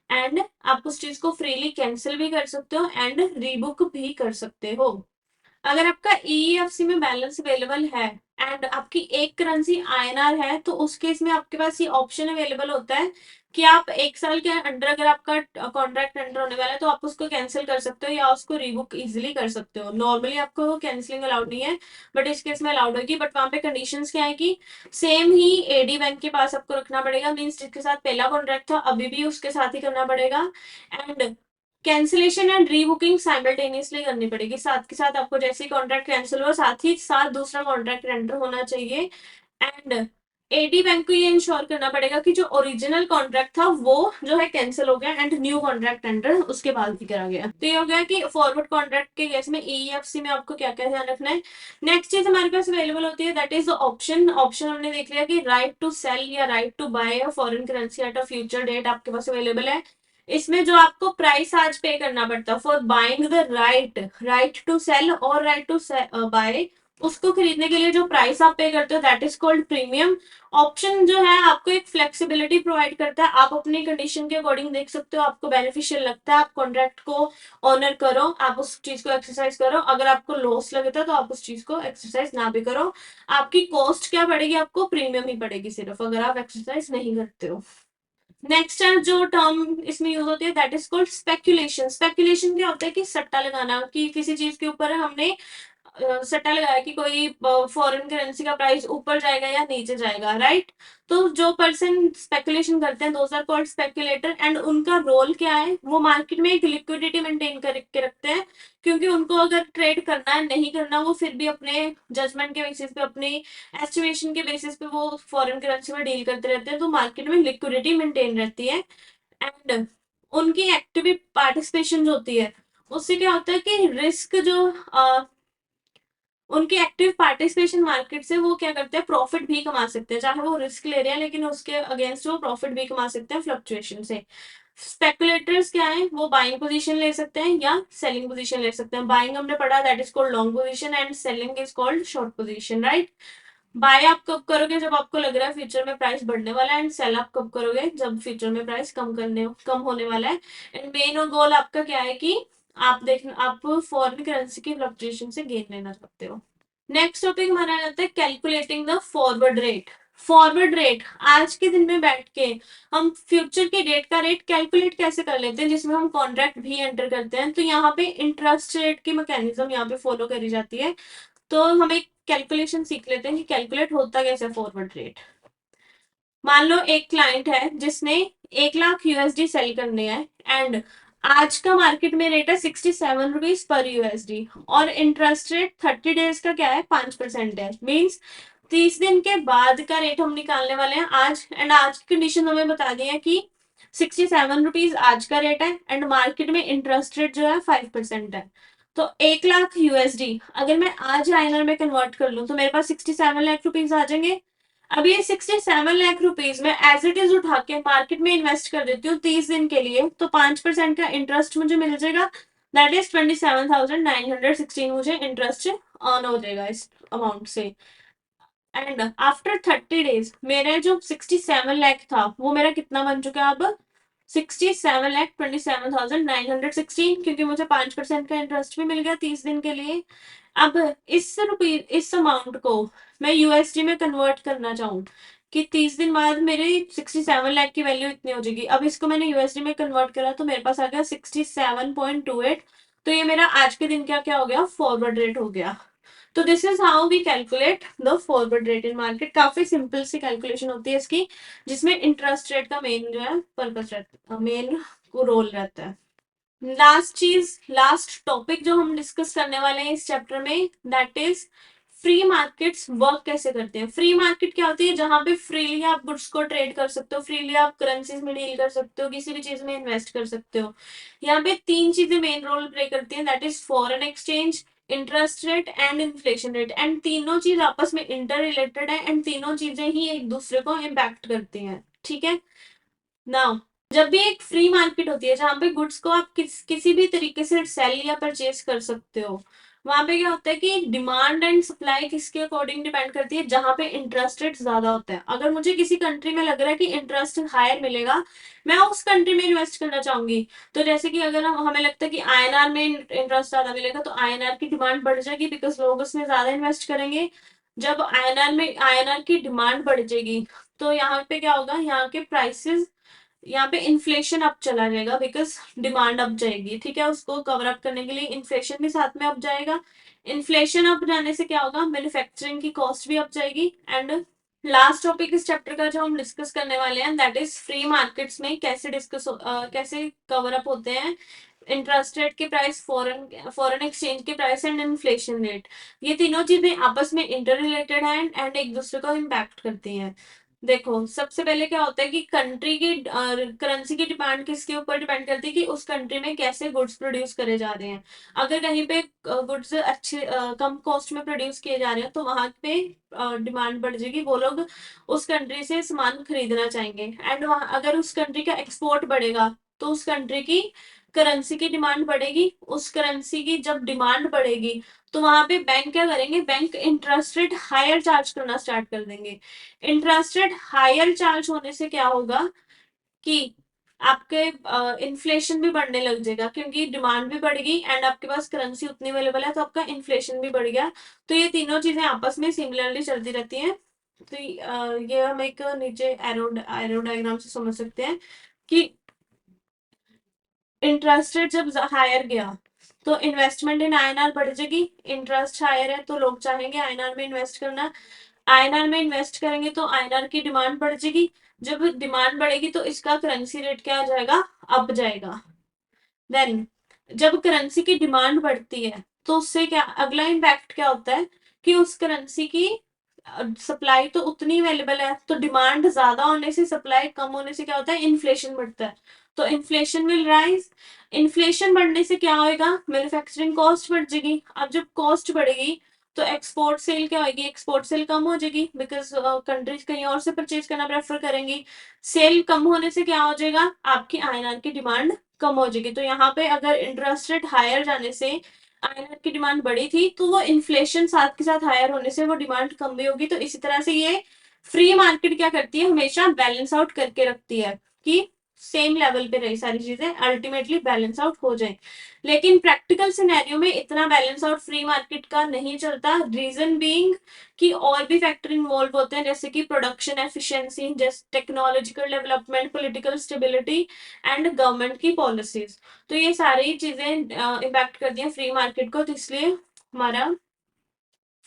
S1: एंड आप उस चीज को फ्रीली कैंसिल भी कर सकते हो एंड रीबुक भी कर सकते हो। अगर आपका ईएफसी में बैलेंस अवेलेबल है एंड आपकी एक करेंसी आईएनआर है, तो उस केस में आपके पास ये ऑप्शन अवेलेबल होता है कि आप 1 साल के अंडर अगर आपका कॉन्ट्रैक्ट एंटर होने वाला है तो आप उसको कैंसिल कर सकते हो या उसको रिबुक इजीली कर सकते हो। नॉर्मली आपको कैंसिलिंग अलाउड नहीं है, बट इस केस में अलाउड होगी। बट वहां पे कंडीशंस क्या है कि सेम ही एडी बैंक के पास आपको रखना पड़ेगा, मीन्स जिसके साथ पहला कॉन्ट्रैक्ट था अभी भी उसके साथ ही करना पड़ेगा एंड कैंसिलेशन एंड रीबुकिंग साइमल्टेनियसली करनी पड़ेगी। साथ के साथ आपको जैसे ही कॉन्ट्रैक्ट कैंसिल हुआ साथ ही साथ दूसरा कॉन्ट्रैक्ट एंटर होना चाहिए एंड एडी बैंक को ये इंश्योर करना पड़ेगा कि जो ओरिजिनल कॉन्ट्रैक्ट था वो जो है कैंसिल हो गया एंड न्यू कॉन्ट्रैक्ट एंटर उसके बाद ही करा गया। तो ये हो गया कि फॉरवर्ड कॉन्ट्रैक्ट के केस में ईएफसी में आपको क्या क्या ध्यान रखना है। नेक्स्ट चीज हमारे पास अवेलेबल होती है दैट इज ऑप्शन। ऑप्शन हमने देख लिया कि राइट टू सेल या right to buy a foreign currency at a future date आपके पास अवेलेबल है। इसमें जो आपको प्राइस आज पे करना पड़ता है for buying the right to sell और राइट टू बाय, उसको खरीदने के लिए जो प्राइस आप पे करते हो that is called premium. Option जो है आपको एक फ्लेक्सिबिलिटी प्रोवाइड करता है, आप अपनी कंडीशन के अकॉर्डिंग देख सकते हो, आपको बेनिफिशियल लगता है आप कॉन्ट्रैक्ट को ऑनर करो, आप उस चीज को एक्सरसाइज करो, अगर आपको लॉस लगता है तो आप उस चीज को एक्सरसाइज ना भी करो। आपकी कॉस्ट क्या पड़ेगी, आपको प्रीमियम ही पड़ेगी सिर्फ अगर आप एक्सरसाइज नहीं करते हो। नेक्स्ट जो टर्म इसमें यूज होती है that is called speculation. Speculation क्या होता है कि सट्टा लगाना, कि किसी चीज के ऊपर हमने सट्टा लगाया कि कोई फॉरेन करेंसी का प्राइस ऊपर जाएगा या नीचे जाएगा, राइट। तो जो पर्सन स्पेकुलेशन करते हैं those are called speculator and उनका रोल क्या है, वो मार्केट में एक लिक्विडिटी मेंटेन करके रखते हैं, क्योंकि उनको अगर ट्रेड करना है नहीं करना वो फिर भी अपने जजमेंट के बेसिस पे, अपने एस्टिमेशन के बेसिस पे वो फॉरेन करेंसी में डील करते रहते हैं, तो मार्केट में लिक्विडिटी मेंटेन रहती है एंड उनकी एक्टिव पार्टिसिपेशन जो होती है उससे क्या होता है कि रिस्क जो उनके एक्टिव पार्टिसिपेशन मार्केट से वो क्या करते हैं प्रॉफिट भी कमा सकते हैं, चाहे वो रिस्क ले रहे हैं लेकिन उसके अगेंस्ट वो प्रॉफिट भी कमा सकते हैं फ्लक्चुएशन से। स्पेकुलेटर्स क्या है, वो बाइंग पोजीशन ले सकते हैं या सेलिंग पोजीशन ले सकते हैं। बाइंग हमने पढ़ा that is called long position and selling is called short position, right. Buy आप कब करोगे, जब आपको लग रहा है फ्यूचर में प्राइस बढ़ने वाला है एंड सेल आप कब करोगे, जब फ्यूचर में प्राइस कम होने वाला है। एंड मेन गोल आपका क्या है कि आप फॉरेन करेंसी की फ्लक्चुएशन से गेन लेना चाहते हो। नेक्स्ट टॉपिक हमारा रहता है calculating the forward rate. Forward rate, आज के दिन में बैठ के हम फ्यूचर की डेट का रेट कैलकुलेट कैसे कर लेते हैं, जिसमें हम कॉन्ट्रैक्ट भी एंटर करते हैं। तो यहाँ पे इंटरेस्ट रेट की मैकेनिज्म यहाँ पे फॉलो करी जाती है। तो हम एक कैलकुलेशन सीख लेते हैं कि कैलकुलेट होता कैसे फॉरवर्ड रेट। मान लो एक क्लाइंट है जिसने 1 लाख यूएसडी सेल करने हैं, एंड आज का मार्केट में रेट है 67 रुपीज पर यूएसडी, और इंटरेस्ट रेट 30 डेज का क्या है, 5% है। मीन्स 30 दिन के बाद का रेट हम निकालने वाले हैं आज, एंड आज की कंडीशन हमें बता दी है कि 67 रुपीज आज का रेट है, एंड मार्केट में इंटरेस्ट रेट जो है 5% है। तो 1 लाख यूएसडी अगर मैं आज आईएनआर में कन्वर्ट कर लूं तो मेरे पास 67 लाख रुपीज आ जाएंगे। अब ये 67 लाख रुपीज में एज इट इज उठा के मार्केट में इन्वेस्ट कर देती हूँ 30 दिन के लिए, तो 5% का इंटरेस्ट मुझे मिल जाएगा। दैट इज 27,916 मुझे इंटरेस्ट अर्न हो जाएगा इस अमाउंट से। एंड आफ्टर 30 डेज मेरा जो 67 लाख था वो मेरा कितना बन चुका है अब, 67,27,916, क्योंकि मुझे 5% का इंटरेस्ट भी मिल गया 30 दिन के लिए। अब इस अमाउंट को मैं यूएसडी में कन्वर्ट करना चाहूँ कि 30 दिन बाद मेरे 67 लाख की वैल्यू इतनी हो जाएगी। अब इसको मैंने यूएसडी में कन्वर्ट करा तो मेरे पास आ गया 67.28। तो ये मेरा आज के दिन क्या क्या हो गया, फॉरवर्ड रेट हो गया। तो this is how we calculate the forward rate in market. काफी सिंपल सी कैलकुलेशन होती है इसकी, जिसमें इंटरेस्ट रेट का मेन जो है पर्पस रहता है, मेन रोल रहता है। लास्ट चीज, लास्ट टॉपिक जो हम डिस्कस करने वाले हैं इस चैप्टर में, that is free markets work कैसे करते हैं। फ्री मार्केट क्या होती है, जहां पे फ्रीली आप गुड्स को ट्रेड कर सकते हो, फ्रीली आप करेंसीज में डील कर सकते हो, किसी भी चीज में इन्वेस्ट कर सकते हो। यहाँ पे 3 चीजें मेन रोल प्ले करती हैं, that is foreign exchange, interest rate and inflation rate. And तीनों चीज आपस में इंटर रिलेटेड है, एंड तीनों चीजें ही एक दूसरे को इम्पैक्ट करती हैं। ठीक है। नाउ, जब भी एक फ्री मार्केट होती है जहां पे गुड्स को आप किसी भी तरीके से सेल या परचेज कर सकते हो, वहां पे क्या होता है कि डिमांड एंड सप्लाई किसके अकॉर्डिंग डिपेंड करती है, जहां पे इंटरेस्ट रेट ज्यादा होता है। अगर मुझे किसी कंट्री में लग रहा है कि इंटरेस्ट हायर मिलेगा, मैं उस कंट्री में इन्वेस्ट करना चाहूंगी। तो जैसे कि अगर हमें लगता है कि आईएनआर में इंटरेस्ट ज्यादा मिलेगा तो आईएनआर की डिमांड बढ़ जाएगी, बिकॉज लोग उसमें ज्यादा इन्वेस्ट करेंगे। जब आईएनआर की डिमांड बढ़ जाएगी तो यहाँ पे क्या होगा, यहाँ के प्राइसेस, यहाँ पे इन्फ्लेशन अप चला जाएगा, बिकॉज डिमांड अप जाएगी। ठीक है, उसको कवर अप करने के लिए इन्फ्लेशन भी साथ में अप जाएगा। इन्फ्लेशन अप जाने से क्या होगा, मैन्युफैक्चरिंग की कॉस्ट भी अप जाएगी। एंड लास्ट टॉपिक इस चैप्टर का जो हम डिस्कस करने वाले हैं, दैट इज फ्री मार्केट्स में कैसे कवर अप होते हैं इंटरेस्ट रेट के प्राइस, फॉरेन फॉरेन एक्सचेंज के प्राइस एंड इन्फ्लेशन रेट। ये तीनों चीजें आपस में इंटर रिलेटेड हैं एंड एक दूसरे को इम्पैक्ट करती हैं। देखो, सबसे पहले क्या होता है कि कंट्री की करेंसी की डिमांड किसके ऊपर डिपेंड करती है कि उस कंट्री में कैसे गुड्स प्रोड्यूस करे जा रहे हैं। अगर कहीं पे गुड्स अच्छे कम कॉस्ट में प्रोड्यूस किए जा रहे हैं तो वहां पे डिमांड बढ़ जाएगी, वो लोग उस कंट्री से सामान खरीदना चाहेंगे। एंड वहां अगर उस कंट्री का एक्सपोर्ट बढ़ेगा तो उस कंट्री की करेंसी की डिमांड बढ़ेगी। उस करेंसी की जब डिमांड बढ़ेगी तो वहां पे बैंक क्या करेंगे, bank interest rate higher charge करना स्टार्ट कर देंगे। इंटरेस्ट रेट हायर चार्ज होने से क्या होगा कि आपके इन्फ्लेशन भी बढ़ने लग जाएगा, क्योंकि डिमांड भी बढ़ेगी एंड आपके पास करेंसी उतनी अवेलेबल है, तो आपका इन्फ्लेशन भी बढ़ गया। तो ये तीनों चीजें आपस में सिमिलरली चलती रहती हैं। तो ये हम एक नीचे एरो डायग्राम से समझ सकते हैं कि इंटरेस्ट रेट जब हायर गया तो इन्वेस्टमेंट इन आईएनआर बढ़ जाएगी। इंटरेस्ट हायर है तो लोग चाहेंगे आईएनआर में इन्वेस्ट करना। आईएनआर में इन्वेस्ट करेंगे तो आईएनआर की डिमांड बढ़ जाएगी। जब डिमांड बढ़ेगी तो इसका करेंसी रेट क्या आ जाएगा, अप जाएगा। देन जब करेंसी की डिमांड बढ़ती है तो उससे क्या अगला इम्पैक्ट क्या होता है कि उस करेंसी की सप्लाई तो उतनी अवेलेबल है, तो डिमांड ज्यादा होने से सप्लाई कम होने से क्या होता है, इन्फ्लेशन बढ़ता है। तो इन्फ्लेशन विल राइज। इन्फ्लेशन बढ़ने से क्या होएगा, मैन्युफैक्चरिंग कॉस्ट बढ़ जाएगी। अब जब कॉस्ट बढ़ेगी तो एक्सपोर्ट सेल क्या होगी, एक्सपोर्ट सेल कम हो जाएगी, बिकॉज कंट्रीज कहीं और से परचेज करना प्रेफर करेंगी। सेल कम होने से क्या हो जाएगा, आपकी आईएनआर की डिमांड कम हो जाएगी। तो यहाँ पे अगर इंटरेस्ट रेट हायर जाने से आईएनआर की डिमांड बढ़ी थी तो वो इन्फ्लेशन साथ के साथ हायर होने से वो डिमांड कम भी होगी। तो इसी तरह से ये फ्री मार्केट क्या करती है, हमेशा बैलेंस आउट करके रखती है कि सेम लेवल पे रही सारी चीजें, अल्टीमेटली बैलेंस आउट हो जाए। लेकिन प्रैक्टिकल सिनेरियो में इतना बैलेंस आउट फ्री मार्केट का नहीं चलता, रीजन बीइंग कि और भी फैक्टर इन्वॉल्व होते हैं, जैसे कि प्रोडक्शन एफिशिएंसी, जैसे technological development, political stability and government की पॉलिसीज। तो ये सारी चीजें इम्पैक्ट करती हैं फ्री मार्केट को, तो इसलिए हमारा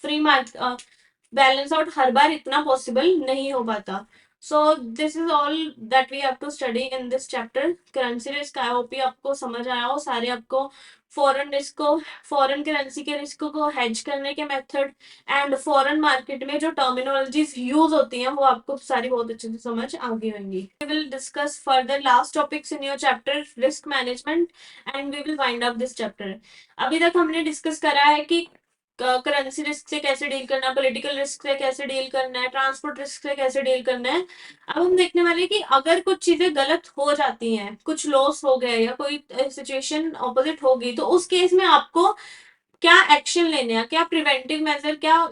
S1: फ्री मार्केट बैलेंस आउट हर बार इतना पॉसिबल नहीं हो पाता। So this is all that we have to study in this chapter. Currency risk, I hope आपको समझ आया हो सारे, आपको फॉरेन रिस्क को, फॉरेन करेंसी के रिस्क को हेज करने के मेथड एंड फॉरेन मार्केट में जो टर्मिनोलॉजीज यूज होती हैं वो आपको सारी बहुत अच्छे से समझ आ गई होंगी। We will discuss further last topics in your chapter risk management and we will wind up this chapter. अभी तक हमने डिस्कस करा है कि करेंसी रिस्क से कैसे डील करना है, पॉलिटिकल रिस्क से कैसे डील करना है, ट्रांसपोर्ट रिस्क से कैसे डील करना है। अब हम देखने वाले हैं कि अगर कुछ चीजें गलत हो जाती हैं, कुछ लॉस हो गए या कोई सिचुएशन ऑपोजिट हो गई, तो उस केस में आपको क्या एक्शन लेने हैं, क्या प्रिवेंटिव मेजर, क्या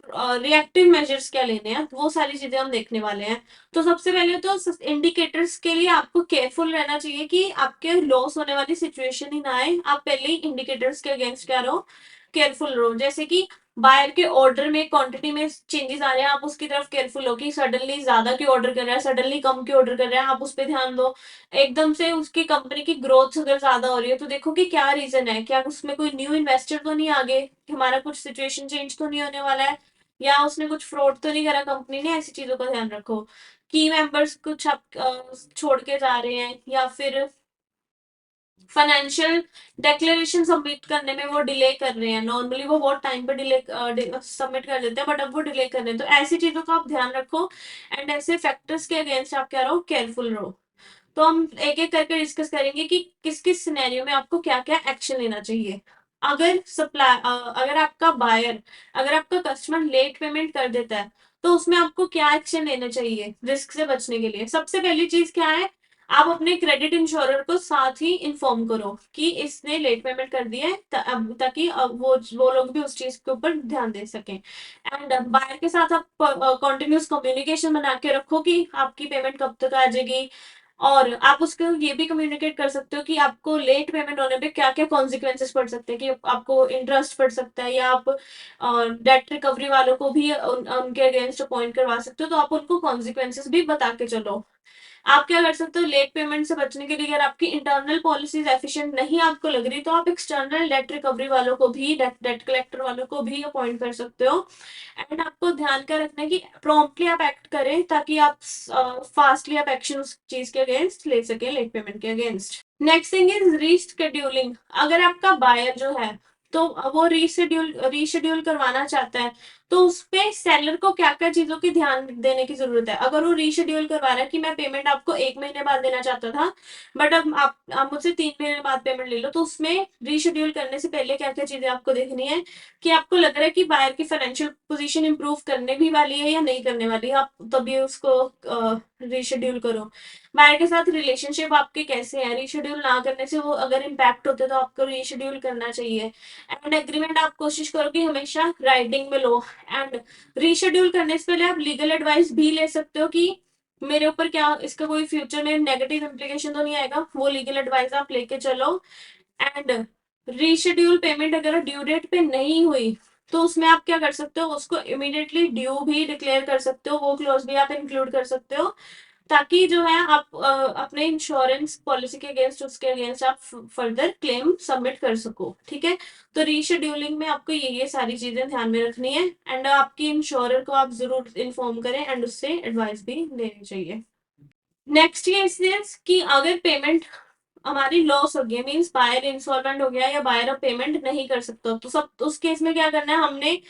S1: रिएक्टिव मेजर्स क्या लेने हैं, वो सारी चीजें हम देखने वाले हैं। तो सबसे पहले तो इंडिकेटर्स के लिए आपको केयरफुल रहना चाहिए कि आपके लॉस होने वाली सिचुएशन ही ना आए। आप पहले ही इंडिकेटर्स के अगेंस्ट क्या रहो, केयरफुल रहो। जैसे कि बायर के ऑर्डर में क्वांटिटी में चेंजेस आ रहे हैं, आप उसकी तरफ केयरफुल हो कि सडनली ज्यादा की ऑर्डर कर रहा है, सडनली कम की ऑर्डर कर रहा है, आप उस पर ध्यान दो। एकदम से उसकी कंपनी की ग्रोथ अगर ज्यादा हो रही है तो देखो कि क्या रीजन है, क्या उसमें कोई न्यू इन्वेस्टर तो नहीं आगे, हमारा कुछ सिचुएशन चेंज तो नहीं होने वाला है, या उसने कुछ फ्रॉड तो नहीं करा कंपनी ने, ऐसी चीजों का ध्यान रखो। की मेंबर्स कुछ आप छोड़ के जा रहे हैं, या फिर फाइनेंशियल डिक्लेरेशन सबमिट करने में वो डिले कर रहे हैं। नॉर्मली वो बहुत टाइम पे डिले सबमिट कर देते हैं, बट अब वो डिले कर रहे हैं, तो ऐसी चीजों का आप ध्यान रखो एंड ऐसे फैक्टर्स के अगेंस्ट आप क्या रहो, केयरफुल रहो। तो हम एक एक करके डिस्कस करेंगे कि किस किस सिनेरियो में आपको क्या क्या एक्शन लेना चाहिए। अगर अगर आपका बायर, अगर आपका कस्टमर लेट पेमेंट कर देता है, तो उसमें आपको क्या एक्शन लेना चाहिए रिस्क से बचने के लिए। सबसे पहली चीज क्या है, आप अपने क्रेडिट इंश्योरर को साथ ही इन्फॉर्म करो कि इसने लेट पेमेंट कर दिया है, ताकि वो लोग भी उस चीज के ऊपर ध्यान दे सकें। एंड बायर के साथ आप कॉन्टिन्यूस कम्युनिकेशन बना के रखो कि आपकी पेमेंट कब तक आ जाएगी, और आप उसको ये भी कम्युनिकेट कर सकते हो कि आपको लेट पेमेंट होने पे क्या क्या कॉन्सिक्वेंसेस पड़ सकते हैं, कि आपको इंटरेस्ट पड़ सकता है, या आप डेट रिकवरी वालों को भी उनके अगेंस्ट अपॉइंट करवा सकते हो, तो आप उनको कॉन्सिक्वेंसेस भी बता के चलो। आप क्या कर सकते हो लेट पेमेंट से बचने के लिए, अगर आपकी इंटरनल पॉलिसीज एफिशिएंट नहीं आपको लग रही, तो आप एक्सटर्नल डेट रिकवरी वालों को भी, डेट कलेक्टर वालों को भी अपॉइंट कर सकते हो। एंड आपको ध्यान क्या रखना है कि प्रॉम्प्टली आप एक्ट करें, ताकि आप फास्टली आप एक्शन उस चीज के अगेंस्ट ले सके, लेट पेमेंट के against. Next thing is rescheduling. अगर आपका बायर जो है तो वो रीशेड्यूल करवाना चाहता है, तो उस पे सेलर को क्या क्या चीजों की ध्यान देने की जरूरत है। अगर वो रीशेड्यूल करवा रहा है कि मैं पेमेंट आपको 1 महीने बाद देना चाहता था, बट अब आप मुझसे 3 महीने बाद पेमेंट ले लो, तो उसमें रीशेड्यूल करने से पहले क्या क्या चीजें आपको देखनी है, कि आपको लग रहा है कि बायर की फाइनेंशियल पोजीशन इंप्रूव करने भी वाली है या नहीं करने वाली है, आप तभी उसको रीशेड्यूल करो। बायर के साथ रिलेशनशिप आपके कैसे हैं, रीशेड्यूल ना करने से वो अगर इम्पैक्ट होते तो आपको रीशेड्यूल करना चाहिए। एंड एग्रीमेंट आप कोशिश करो कि हमेशा राइटिंग में लो। एंड रीशेड्यूल करने से पहले आप लीगल एडवाइस भी ले सकते हो कि मेरे ऊपर क्या इसका कोई फ्यूचर में नेगेटिव इम्प्लीकेशन तो नहीं आएगा, वो लीगल एडवाइस आप लेके चलो। एंड रीशेड्यूल पेमेंट अगर ड्यू डेट पे नहीं हुई, तो उसमें आप क्या कर सकते हो, उसको इमीडिएटली ड्यू भी डिक्लेयर कर सकते हो, वो क्लॉज भी आप इंक्लूड कर सकते हो, ताकि जो है आप अपने इंश्योरेंस पॉलिसी के अगेंस्ट, उसके अगेंस्ट आप फर्दर क्लेम सबमिट कर सको। ठीक है, तो रीशेड्यूलिंग में आपको ये सारी चीजें ध्यान में रखनी है, एंड आपकी इंश्योरर को आप जरूर इन्फॉर्म करें एंड उससे एडवाइस भी लेनी चाहिए। नेक्स्ट ये इज कि अगर पेमेंट हमारी लॉस हो गई, मीन्स बायर इंसॉल्वेंट हो गया या बायर अब पेमेंट नहीं कर सकता, तो सब उस केस में क्या करना है, हमने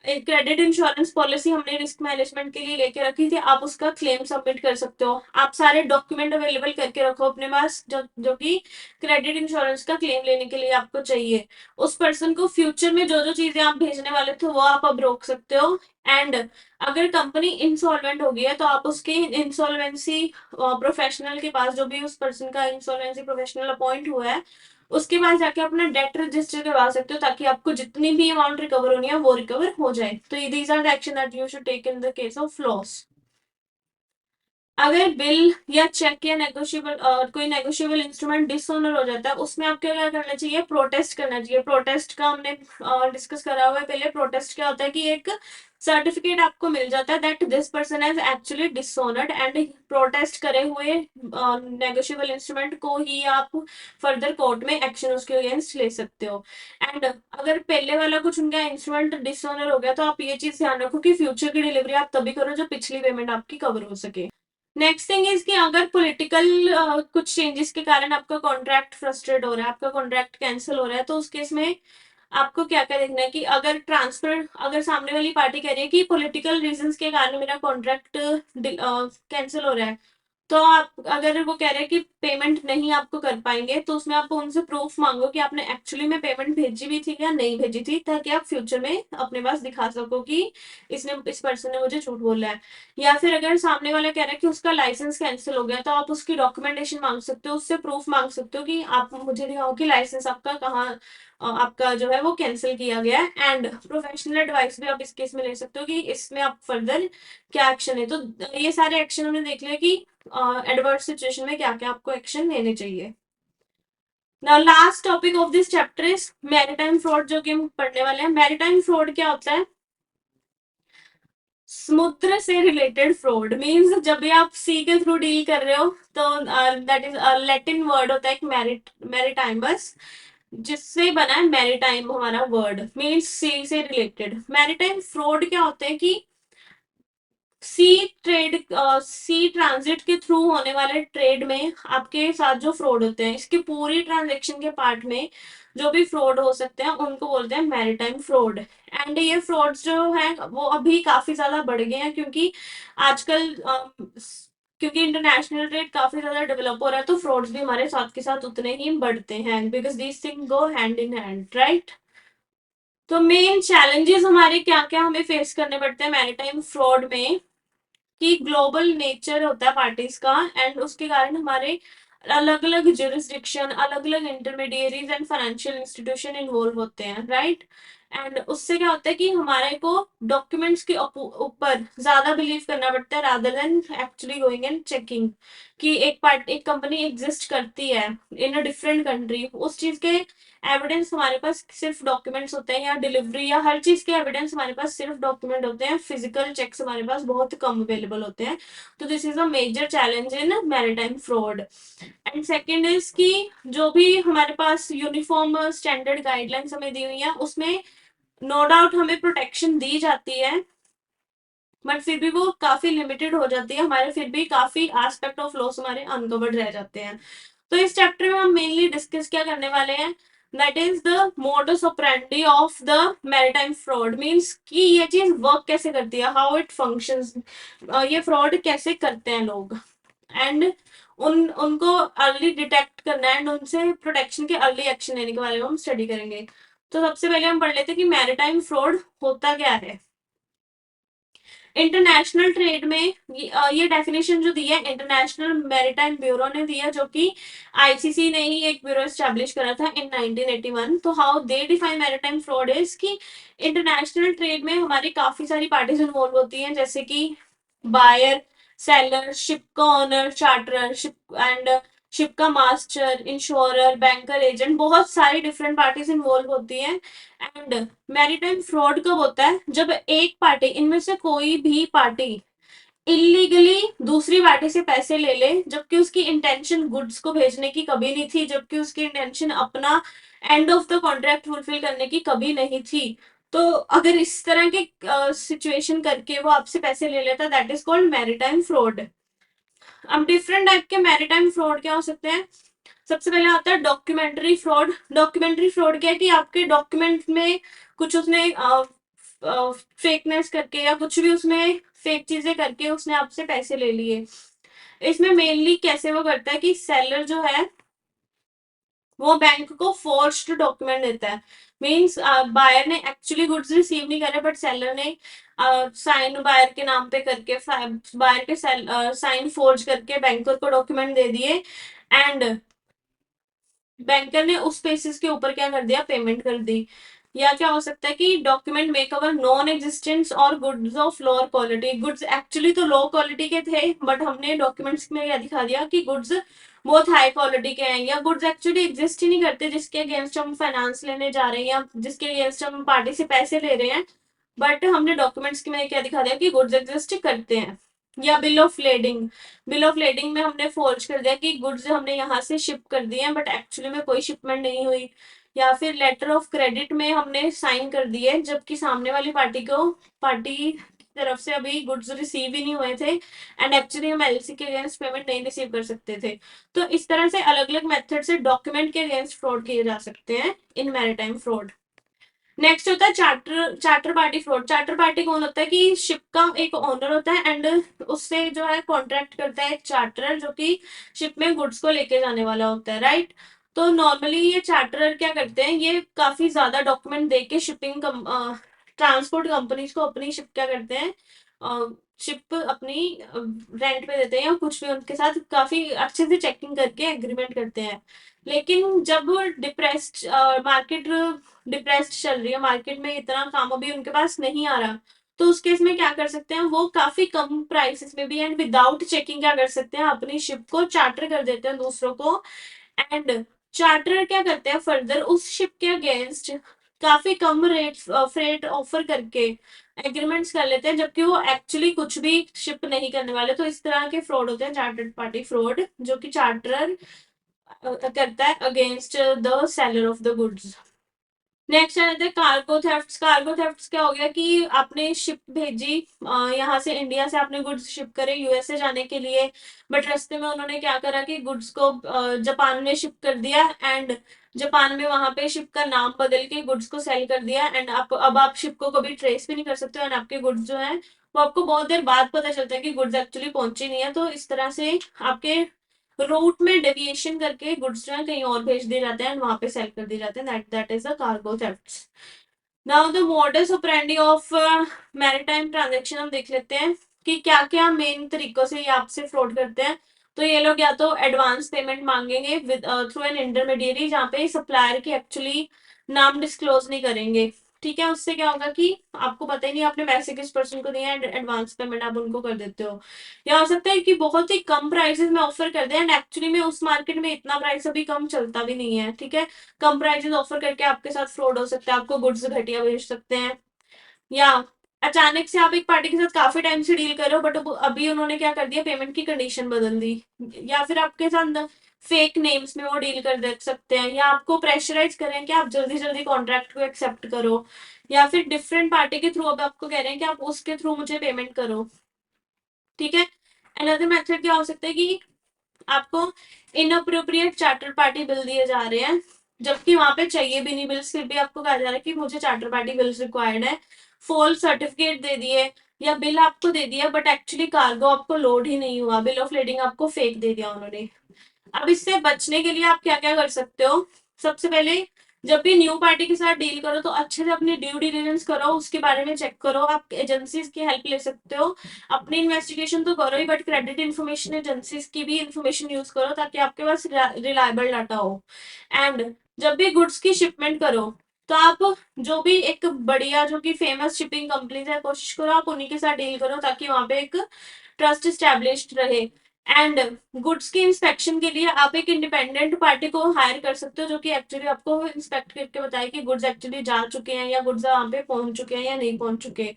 S1: एक क्रेडिट इंश्योरेंस पॉलिसी हमने रिस्क मैनेजमेंट के लिए लेके रखी थी, आप उसका क्लेम सबमिट कर सकते हो। आप सारे डॉक्यूमेंट अवेलेबल करके रखो अपने पास, जो कि क्रेडिट इंश्योरेंस का क्लेम लेने के लिए आपको चाहिए। उस पर्सन को फ्यूचर में जो जो चीजें आप भेजने वाले थे वो आप अब रोक सकते हो। एंड अगर कंपनी इंसॉल्वेंट हो गई है, तो आप उसके इंसॉल्वेंसी प्रोफेशनल के पास, जो भी उस पर्सन का इंसॉल्वेंसी प्रोफेशनल अपॉइंट हुआ है, उसके पास जाके अपना डेट रजिस्टर करवा सकते हो, ताकि आपको जितनी भी अमाउंट रिकवर होनी है वो रिकवर हो जाए। तो these are the action that you should take in the case of loss. अगर बिल या चेक या नेगोशिएबल कोई नेगोशिएबल इंस्ट्रूमेंट डिसऑनर हो जाता है, उसमें आपको क्या करना चाहिए, प्रोटेस्ट करना चाहिए। प्रोटेस्ट का हमने डिस्कस करा हुआ है पहले। प्रोटेस्ट क्या होता है कि एक सर्टिफिकेट आपको मिल जाता है that this person has actually dishonoured, and protest करे हुए नेगोशिएबल इंस्ट्रूमेंट को ही आप फर्दर कोर्ट में एक्शन उसके अगेंस्ट ले सकते हो। एंड अगर पहले वाला कुछ उनका इंस्ट्रूमेंट डिसऑनर हो गया, तो आप ये चीज ध्यान रखो कि फ्यूचर की डिलीवरी आप तभी करो जब पिछली पेमेंट आपकी कवर हो सके। नेक्स्ट थिंग इज कि अगर पॉलिटिकल कुछ चेंजेस के कारण आपका कॉन्ट्रैक्ट फ्रस्ट्रेट हो रहा है, आपका कॉन्ट्रैक्ट कैंसिल हो रहा है, तो उस केस में आपको क्या क्या देखना है कि अगर ट्रांसफर, अगर सामने वाली पार्टी कह रही है कि पॉलिटिकल रीजंस के कारण मेरा कॉन्ट्रैक्ट कैंसिल हो रहा है, तो आप, अगर वो कह रहे हैं कि पेमेंट नहीं आपको कर पाएंगे, तो उसमें आप उनसे प्रूफ मांगो कि आपने एक्चुअली में पेमेंट भेजी भी थी या नहीं भेजी थी, ताकि आप फ्यूचर में अपने पास दिखा सको कि इस पर्सन ने मुझे झूठ बोला है। या फिर अगर सामने वाला कह रहा है कि उसका लाइसेंस कैंसिल हो गया, तो आप उसकी डॉक्यूमेंटेशन मांग सकते हो, उससे प्रूफ मांग सकते हो कि आप मुझे दिखाओ कि लाइसेंस आपका कहाँ आपका जो है वो कैंसिल किया गया है। एंड प्रोफेशनल एडवाइस भी आप इस केस में ले सकते हो कि इसमें आप फर्दर क्या एक्शन है। तो ये सारे एक्शन हमने देख लिया कि एडवर्स सिचुएशन में क्या क्या आपको एक्शन लेने चाहिए। Now last topic of this chapter is maritime fraud, जो कि हम पढ़ने वाले हैं। मैरिटाइम फ्रॉड क्या होता है? समुद्र से रिलेटेड फ्रॉड मींस जब भी आप सी के थ्रू डील कर रहे हो, तो दैट इज लैटिन वर्ड होता है एक मैरिटाइम, बस जिससे बना है मैरिटाइम हमारा वर्ड, मींस सी से रिलेटेड। मैरिटाइम फ्रॉड क्या होते हैं कि सी ट्रेड, सी ट्रांजिट के थ्रू होने वाले ट्रेड में आपके साथ जो फ्रॉड होते हैं, इसकी पूरी ट्रांजेक्शन के पार्ट में जो भी फ्रॉड हो सकते हैं उनको बोलते हैं मैरिटाइम फ्रॉड। एंड ये फ्रॉड्स जो है वो अभी काफी ज्यादा बढ़ गए हैं, क्योंकि आजकल क्योंकि इंटरनेशनल ट्रेड काफी ज्यादा डेवलप हो रहा है, तो फ्रॉड्स भी हमारे साथ के साथ उतने ही बढ़ते हैं, because these thing go hand in hand, right. तो मेन चैलेंजेस हमारे क्या क्या हमें फेस करने पड़ते हैं मैरिटाइम फ्रॉड में, कि ग्लोबल नेचर होता है पार्टीज का, एंड उसके कारण हमारे अलग अलग जुरिस्डिक्शन, अलग अलग intermediaries and financial institution involve होते हैं, राइट। एंड उससे क्या होता है कि हमारे को डॉक्यूमेंट्स के ऊपर ज्यादा बिलीव करना पड़ता है rather than actually going and checking कि एक कंपनी एग्जिस्ट करती है इन अ डिफरेंट कंट्री, उस चीज के एविडेंस हमारे पास सिर्फ डॉक्यूमेंट्स होते हैं, या डिलीवरी या हर चीज के एविडेंस हमारे पास सिर्फ डॉक्यूमेंट होते हैं, फिजिकल चेक्स हमारे पास बहुत कम अवेलेबल होते हैं। तो this is a major challenge in maritime fraud. And second is कि जो भी हमारे पास यूनिफॉर्म स्टैंडर्ड गाइडलाइंस हमें दी हुई है, उसमें नो डाउट हमें प्रोटेक्शन दी जाती है, बट फिर भी वो काफी लिमिटेड हो जाती है, हमारे फिर भी काफी एस्पेक्ट ऑफ लॉस हमारे अनकवर्ड रह जाते हैं। तो इस चैप्टर में हम मेनली डिस्कस क्या करने वाले हैं, that is the modus operandi of the maritime fraud, means कि ये चीज वर्क कैसे करती है, हाउ इट फंक्शंस, ये फ्रॉड कैसे करते हैं लोग, एंड उनको अर्ली डिटेक्ट करना है, एंड उनसे प्रोटेक्शन के अर्ली एक्शन लेने के बारे में हम स्टडी करेंगे। तो सबसे पहले हम पढ़ लेते हैं कि मैरिटाइम फ्रॉड होता क्या है। इंटरनेशनल ट्रेड में ये डेफिनेशन जो दी है इंटरनेशनल मैरिटाइम ब्यूरो ने दी है, जो कि आईसीसी ने ही एक ब्यूरो स्टैब्लिश करा था इन 1981। तो how they define maritime fraud is कि इंटरनेशनल ट्रेड में हमारी काफी सारी पार्टीज इन्वॉल्व होती हैं, जैसे कि बायर, सेलर, शिप का ऑनर, चार्टरर, शिप एंड शिप का मास्टर, इंश्योरर, बैंकर, एजेंट, बहुत सारी डिफरेंट पार्टीज इन्वॉल्व होती हैं। एंड मैरिटाइम फ्रॉड कब होता है, जब एक पार्टी, इनमें से कोई भी पार्टी इलीगली दूसरी पार्टी से पैसे ले ले, जबकि उसकी इंटेंशन गुड्स को भेजने की कभी नहीं थी, जबकि उसकी इंटेंशन अपना end of the contract fulfil करने की कभी नहीं थी। तो अगर इस तरह के सिचुएशन करके वो आपसे पैसे ले लेता, that is called maritime fraud. अब डिफरेंट टाइप के मैरिटाइम फ्रॉड क्या हो सकते हैं। सबसे पहले आता है डॉक्यूमेंट्री फ्रॉड। डॉक्यूमेंट्री फ्रॉड क्या है कि आपके डॉक्यूमेंट में कुछ उसने फेकनेस करके या कुछ भी उसमें फेक चीजें करके उसने आपसे पैसे ले लिए। इसमें मेनली कैसे वो करता है कि सेलर जो है वो बैंक को फोर्स्ड डॉक्यूमेंट देता है, मीन्स बायर ने एक्चुअली गुड्स रिसीव नहीं करे, बट सेलर ने साइन बायर के नाम पे करके, बायर के साइन फोर्ज करके बैंकर को डॉक्यूमेंट दे दिए, एंड बैंकर ने उस बेसिस के ऊपर क्या कर दिया, पेमेंट कर दी। या क्या हो सकता है कि डॉक्यूमेंट मे कवर नॉन एग्जिस्टेंस और goods of lower quality, goods actually तो लो क्वालिटी के थे बट हमने डॉक्यूमेंट्स में यह दिखा दिया कि गुड्स बहुत हाई क्वालिटी के हैं, या गुड्स एक्चुअली एग्जिस्ट ही नहीं करते जिसके अगेंस्ट हम फाइनेंस लेने जा रहे हैं या जिसके अगेंस्ट हम पार्टी से पैसे ले रहे हैं, बट हमने डॉक्यूमेंट्स में क्या दिखा दिया कि गुड्स एग्जिस्ट करते हैं। या bill of lading, bill of lading में हमने फोर्ज कर दिया कि गुड्स हमने यहाँ से शिप कर दिए हैं बट एक्चुअली में कोई शिपमेंट नहीं हुई। या फिर लेटर ऑफ क्रेडिट में हमने साइन कर दिए जबकि सामने वाली पार्टी की तरफ से अभी गुड्स रिसीव ही नहीं हुए थे एंड एक्चुअली हम एलसी के अगेंस्ट पेमेंट नहीं रिसीव कर सकते थे। तो इस तरह से अलग अलग मेथड से डॉक्यूमेंट के अगेंस्ट फ्रॉड किए जा सकते हैं इन मैरिटाइम फ्रॉड। नेक्स्ट होता है charter party fraud. Charter party कौन होता है कि शिप का एक ओनर होता है एंड उससे जो है कॉन्ट्रैक्ट करता है एक चार्टरर जो कि शिप में गुड्स को लेके जाने वाला होता है, राइट। तो नॉर्मली ये चार्टरर क्या करते हैं, ये काफी ज्यादा डॉक्यूमेंट दे के ट्रांसपोर्ट कंपनीज को अपनी शिप क्या करते हैं, शिप अपनी रेंट पे देते हैं या कुछ भी उनके साथ काफी अच्छे से चेकिंग करके एग्रीमेंट करते हैं। लेकिन जब डिप्रेस्ड मार्केट डिप्रेस्ड चल रही है, मार्केट में इतना काम अभी उनके पास नहीं आ रहा, तो उस केस में क्या कर सकते हैं, वो काफी कम प्राइसेस में भी एंड विदाउट चेकिंग क्या कर सकते हैं, अपनी शिप को चार्टर कर देते हैं दूसरों को। एंड चार्टर क्या करते हैं फर्दर उस शिप के अगेंस्ट काफी कम रेट फ्रेट ऑफर करके एग्रीमेंट्स कर लेते हैं जबकि वो एक्चुअली कुछ भी शिप नहीं करने वाले। तो इस तरह के फ्रॉड होते हैं चार्टर्ड पार्टी फ्रॉड जो कि चार्टर करता है against the seller of the goods. Next आ जाते हैं कार्गो थेफ्ट्स। कार्गो थेफ्ट्स क्या हो गया कि आपने शिप भेजी, यहाँ से इंडिया से आपने गुड्स शिप करे यूएसए जाने के लिए, बट रास्ते में उन्होंने क्या करा कि गुड्स को जापान में शिप कर दिया एंड जापान में वहां पे शिप का नाम बदल के गुड्स को सेल कर दिया एंड आप अब आप शिप को कभी ट्रेस भी नहीं कर सकते एंड आपके गुड्स जो है वो आपको बहुत देर बाद पता चलता है कि गुड्स एक्चुअली पहुंची नहीं है। तो इस तरह से आपके रूट में डेविएशन करके गुड्स जो है कहीं और भेज दिए जाते हैं एंड वहां पे सेल कर दिए जाते हैं, that is the cargo thefts. Now the models operandi of maritime transaction हम देख लेते हैं कि क्या क्या मेन तरीकों से ये आपसे फ्रॉड करते हैं। तो ये लोग या तो एडवांस पेमेंट मांगेंगे विद थ्रू एन इंटरमीडियरी जहाँ पे सप्लायर की एक्चुअली नाम डिस्क्लोज नहीं करेंगे, ठीक है। उससे क्या होगा कि आपको पता ही नहीं आपने पैसे किस पर्सन को दिए एंड एडवांस पेमेंट आप उनको कर देते हो। या हो सकता है कि बहुत ही कम प्राइसेस में ऑफर कर दें एंड एक्चुअली में उस मार्केट में इतना प्राइस अभी कम चलता भी नहीं है, ठीक है। कम प्राइसेस ऑफर करके आपके साथ फ्रॉड हो सकता है, आपको गुड्स घटिया भेज सकते हैं। या अचानक से आप एक पार्टी के साथ काफी टाइम से डील कर रहे हो बट अभी उन्होंने क्या कर दिया, पेमेंट की कंडीशन बदल दी। या फिर आपके साथ फेक नेम्स में वो डील कर दे सकते हैं या आपको प्रेशराइज करें कि आप जल्दी जल्दी कॉन्ट्रैक्ट को एक्सेप्ट करो। या फिर डिफरेंट पार्टी के थ्रू अब आपको कह रहे हैं कि आप उसके थ्रू मुझे पेमेंट करो, ठीक है। अनदर मेथड क्या हो सकता है कि आपको इनअप्रोप्रिएट चार्टर पार्टी बिल दिए जा रहे हैं जबकि वहां पे चाहिए भी नहीं बिल्स, फिर भी आपको कहा जा रहा है कि मुझे चार्टर पार्टी बिल्स रिक्वायर्ड है। फॉल्स सर्टिफिकेट दे दिए या बिल आपको दे दिया बट एक्चुअली कार्गो आपको लोड ही नहीं हुआ, बिल ऑफ लेडिंग आपको फेक दे दिया उन्होंने। अब इससे बचने के लिए आप क्या क्या कर सकते हो, सबसे पहले जब भी न्यू पार्टी के साथ डील करो तो अच्छे से अपनी ड्यू डिलिजेंस करो, उसके बारे में चेक करो, आप एजेंसीज की हेल्प ले सकते हो। अपनी इन्वेस्टिगेशन तो करो ही बट क्रेडिट इन्फॉर्मेशन एजेंसीज की भी इन्फॉर्मेशन यूज करो ताकि आपके पास रिलायबल डाटा हो। एंड जब भी गुड्स की शिपमेंट करो तो आप जो भी एक बढ़िया जो कि फेमस शिपिंग कंपनीज है कोशिश करो आप उन्हीं के साथ डील करो ताकि वहां पे एक ट्रस्ट स्टैब्लिश्ड रहे। एंड गुड्स की इंस्पेक्शन के लिए आप एक इंडिपेंडेंट पार्टी को हायर कर सकते हो जो कि एक्चुअली आपको इंस्पेक्ट करके बताए कि गुड्स एक्चुअली जा चुके हैं या गुड्स वहां पे पहुंच चुके हैं या नहीं पहुंच चुके।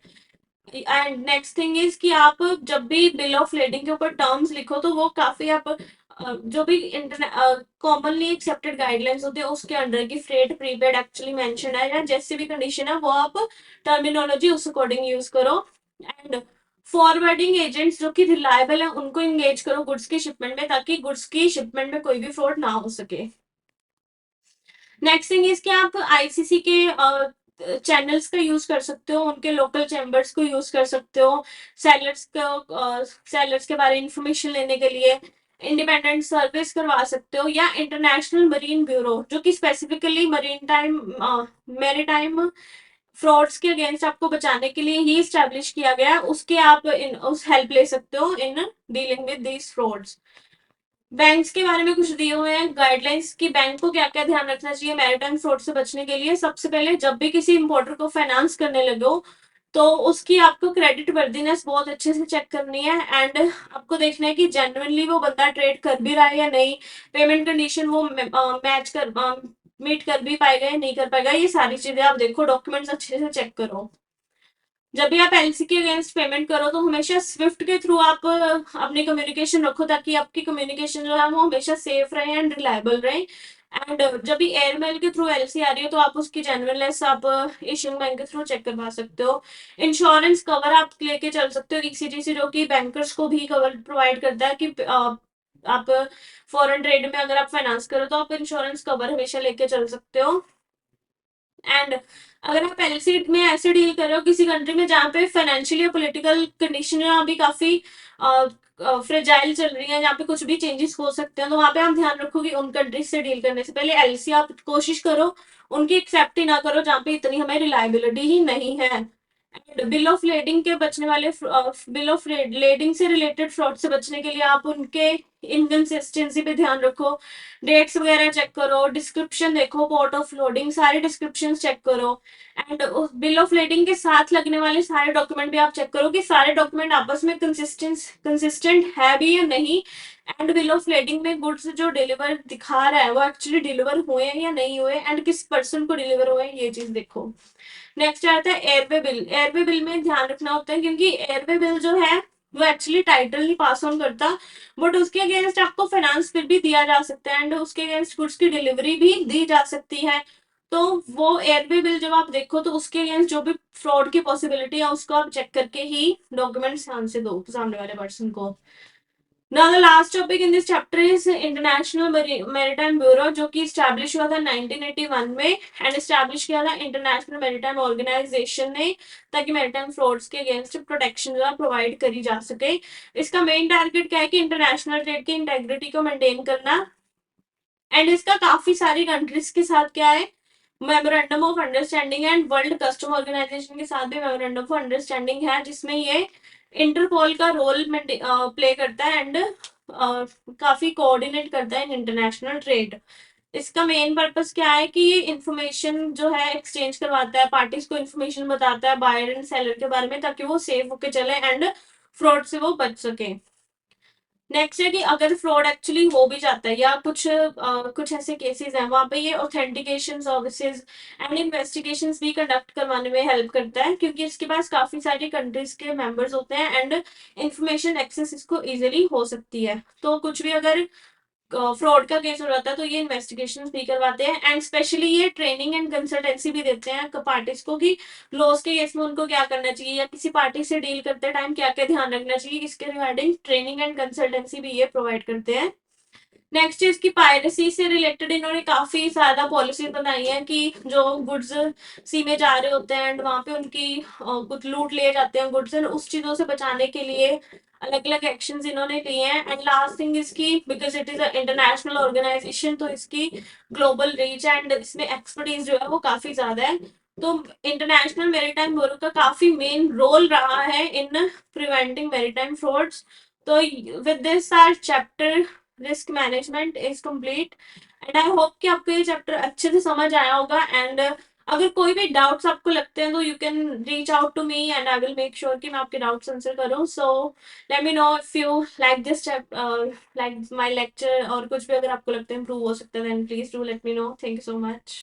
S1: एंड नेक्स्ट थिंग इज कि आप जब भी बिल ऑफ लेडिंग के ऊपर टर्म्स लिखो तो वो काफी आप जो भी कॉमनली एक्सेप्टेड गाइडलाइंस होते हैं उसके अंडर की फ्रेट प्रीपेड एक्चुअली मेंशन है या जैसी भी कंडीशन है वो आप टर्मिनोलॉजी उस अकॉर्डिंग यूज करो। एंड फॉरवर्डिंग एजेंट्स जो कि रिलायबल है उनको एंगेज करो गुड्स की शिपमेंट में ताकि गुड्स की शिपमेंट में कोई भी फ्रॉड ना हो सके। नेक्स्ट थिंग इज कि आप आईसीसी के चैनल्स का यूज कर सकते हो, उनके लोकल चैम्बर्स को यूज कर सकते हो सेलर्स के बारे में इंफॉर्मेशन लेने के लिए, इंडिपेंडेंट सर्विस करवा सकते हो या इंटरनेशनल मरीन ब्यूरो जो कि स्पेसिफिकली मेरीटाइम फ्रॉड्स के अगेंस्ट आपको बचाने के लिए ही स्टैब्लिश किया गया है, उसके आप उस हेल्प ले सकते हो in dealing with these frauds. Banks के बारे में कुछ दिए हुए हैं गाइडलाइंस कि बैंक को क्या क्या ध्यान रखना चाहिए मैरिटाइम फ्रॉड से बचने के लिए। सबसे पहले जब भी किसी इंपोर्टर को फाइनेंस करने लगे हो तो उसकी आपको क्रेडिट वर्दीनेस बहुत अच्छे से चेक करनी है एंड आपको देखना है कि जेन्युइनली वो बंदा ट्रेड कर भी रहा है या नहीं, पेमेंट कंडीशन वो मैच कर मीट कर भी पाएगा या नहीं कर पाएगा, ये सारी चीजें आप देखो, डॉक्यूमेंट्स अच्छे से चेक करो। जब भी आप एलसी के अगेंस्ट पेमेंट करो तो हमेशा स्विफ्ट के थ्रू आप अपनी कम्युनिकेशन रखो ताकि आपकी कम्युनिकेशन जो है वो हमेशा सेफ रहे एंड रिलायबल रहे। एंड जब भी एयरमेल के थ्रू एलसी आ रही हो तो आप उसकी जेन्युइननेस आप एशियन बैंक के थ्रू चेक करवा सकते हो। इंश्योरेंस कवर आप लेके चल सकते हो ईसीजीसी, जो कि बैंकर्स को भी कवर प्रोवाइड करता है कि आप फॉरेन ट्रेड में अगर आप फाइनेंस करो तो आप इंश्योरेंस कवर हमेशा लेके चल सकते हो। एंड अगर आप एलसी में ऐसे डील कर रहे हो किसी कंट्री में जहाँ पे फाइनेंशियल या पॉलिटिकल कंडीशन अभी काफी फ्रेजाइल चल रही है, जहाँ पे कुछ भी चेंजेस हो सकते हैं, तो वहां पे आप ध्यान रखो कि उन कंट्रीज से डील करने से पहले एलसी आप कोशिश करो उनकी एक्सेप्ट ही ना करो जहाँ पे इतनी हमें रिलायबिलिटी ही नहीं है। बिल ऑफ लेडिंग के बचने वाले बिल ऑफ लेडिंग से रिलेटेड फ्रॉड से बचने के लिए आप उनके इनकंसिस्टेंसी पे ध्यान रखो, डेट्स वगैरह चेक करो, डिस्क्रिप्शन देखो, पोर्ट ऑफ लोडिंग सारे डिस्क्रिप्शन चेक करो एंड बिल ऑफ लेडिंग के साथ लगने वाले सारे डॉक्यूमेंट भी आप चेक करो कि सारे डॉक्यूमेंट आपस में कंसिस्टेंट है भी या नहीं। एंड बिल ऑफ लेडिंग में गुड्स जो डिलीवर दिखा रहा है वो एक्चुअली डिलीवर हुए हैं या नहीं हुए एंड किस पर्सन को डिलीवर हुए हैं, ये चीज देखो। नेक्स्ट आता है एयरवे बिल। एयरवे बिल में ध्यान रखना होता है क्योंकि एयरवे बिल जो है वो एक्चुअली टाइटल नहीं पास ऑन करता, बट उसके अगेंस्ट आपको फाइनेंस बिल भी दिया जा सकता है एंड उसके अगेंस्ट गुड्स की डिलीवरी भी दी जा सकती है। तो वो एयरवे बिल जब आप देखो तो उसके अगेंस्ट जो भी फ्रॉड की पॉसिबिलिटी है उसको आप चेक करके ही डॉक्यूमेंट ध्यान से दो सामने वाले पर्सन को। Now the last topic in this chapter is International Maritime Bureau, जो कि स्टैब्लिश हुआ था 1981 में एंड स्टैब्लिश किया था इंटरनेशनल मैरीटाइम ऑर्गेनाइजेशन ने ताकि मैरीटाइम फ्रॉड्स के अगेंस्ट प्रोटेक्शन जो है प्रोवाइड करी जा सके। इसका मेन टारगेट क्या है कि इंटरनेशनल ट्रेड की इंटेग्रिटी को मेंटेन करना एंड इसका काफी सारी कंट्रीज के साथ क्या है memorandum of understanding and world custom organisation के साथ भी मेमोरेंडम ऑफ अंडरस्टैंडिंग है जिसमें ये इंटरपोल का रोल प्ले करता है एंड काफी कोऑर्डिनेट करता है इन इंटरनेशनल ट्रेड। इसका मेन पर्पस क्या है कि ये इंफॉर्मेशन जो है एक्सचेंज करवाता है, पार्टीज को इंफॉर्मेशन बताता है बायर एंड सेलर के बारे में ताकि वो सेफ होके चले एंड फ्रॉड से वो बच सके। नेक्स्ट है कि अगर फ्रॉड एक्चुअली हो भी जाता है या कुछ ऐसे केसेस हैं वहां पे ये ऑथेंटिकेशन सर्विसेज एंड इन्वेस्टिगेशन भी कंडक्ट करवाने में हेल्प करता है क्योंकि इसके पास काफी सारी कंट्रीज के मेंबर्स होते हैं एंड इंफॉर्मेशन एक्सेस इसको इजीली हो सकती है। तो कुछ भी अगर फ्रॉड का केस हो जाता है तो ये इन्वेस्टिगेशन भी करवाते हैं एंड स्पेशली ये ट्रेनिंग एंड कंसल्टेंसी भी देते हैं पार्टीज को कि लॉस के केस में उनको क्या करना चाहिए या किसी पार्टी से डील करते टाइम क्या क्या ध्यान रखना चाहिए, इसके रिगार्डिंग ट्रेनिंग एंड कंसल्टेंसी भी ये प्रोवाइड करते हैं। नेक्स्ट चीज की पायरेसी से रिलेटेड इन्होंने काफी ज्यादा पॉलिसी बनाई है कि जो गुड्स सी में जा रहे होते हैं एंड वहां पे उनकी कुछ लूट लिए जाते हैं गुड्स एंड उस चीजों से बचाने के लिए अलग अलग एक्शन इन्होंने लिए हैं। एंड लास्ट थिंग इसकी because it is international organisation तो इसकी ग्लोबल रीच एंड इसमें एक्सपर्टीज जो है वो काफी ज्यादा है। तो इंटरनेशनल मेरीटाइम ब्यूरो का काफी मेन रोल रहा है इन प्रिवेंटिंग मेरीटाइम फ्रॉड्स। तो with this our chapter risk management is complete and I hope कि आपको ये चैप्टर अच्छे से समझ आया होगा एंड अगर कोई भी डाउट्स आपको लगते हैं तो you can reach out to me and I will make sure कि मैं आपके डाउट्स आंसर करूं। So let me know if you like this like my lecture और कुछ भी अगर आपको लगता है इम्प्रूव हो सकता है then please do let me know. Thank you so much.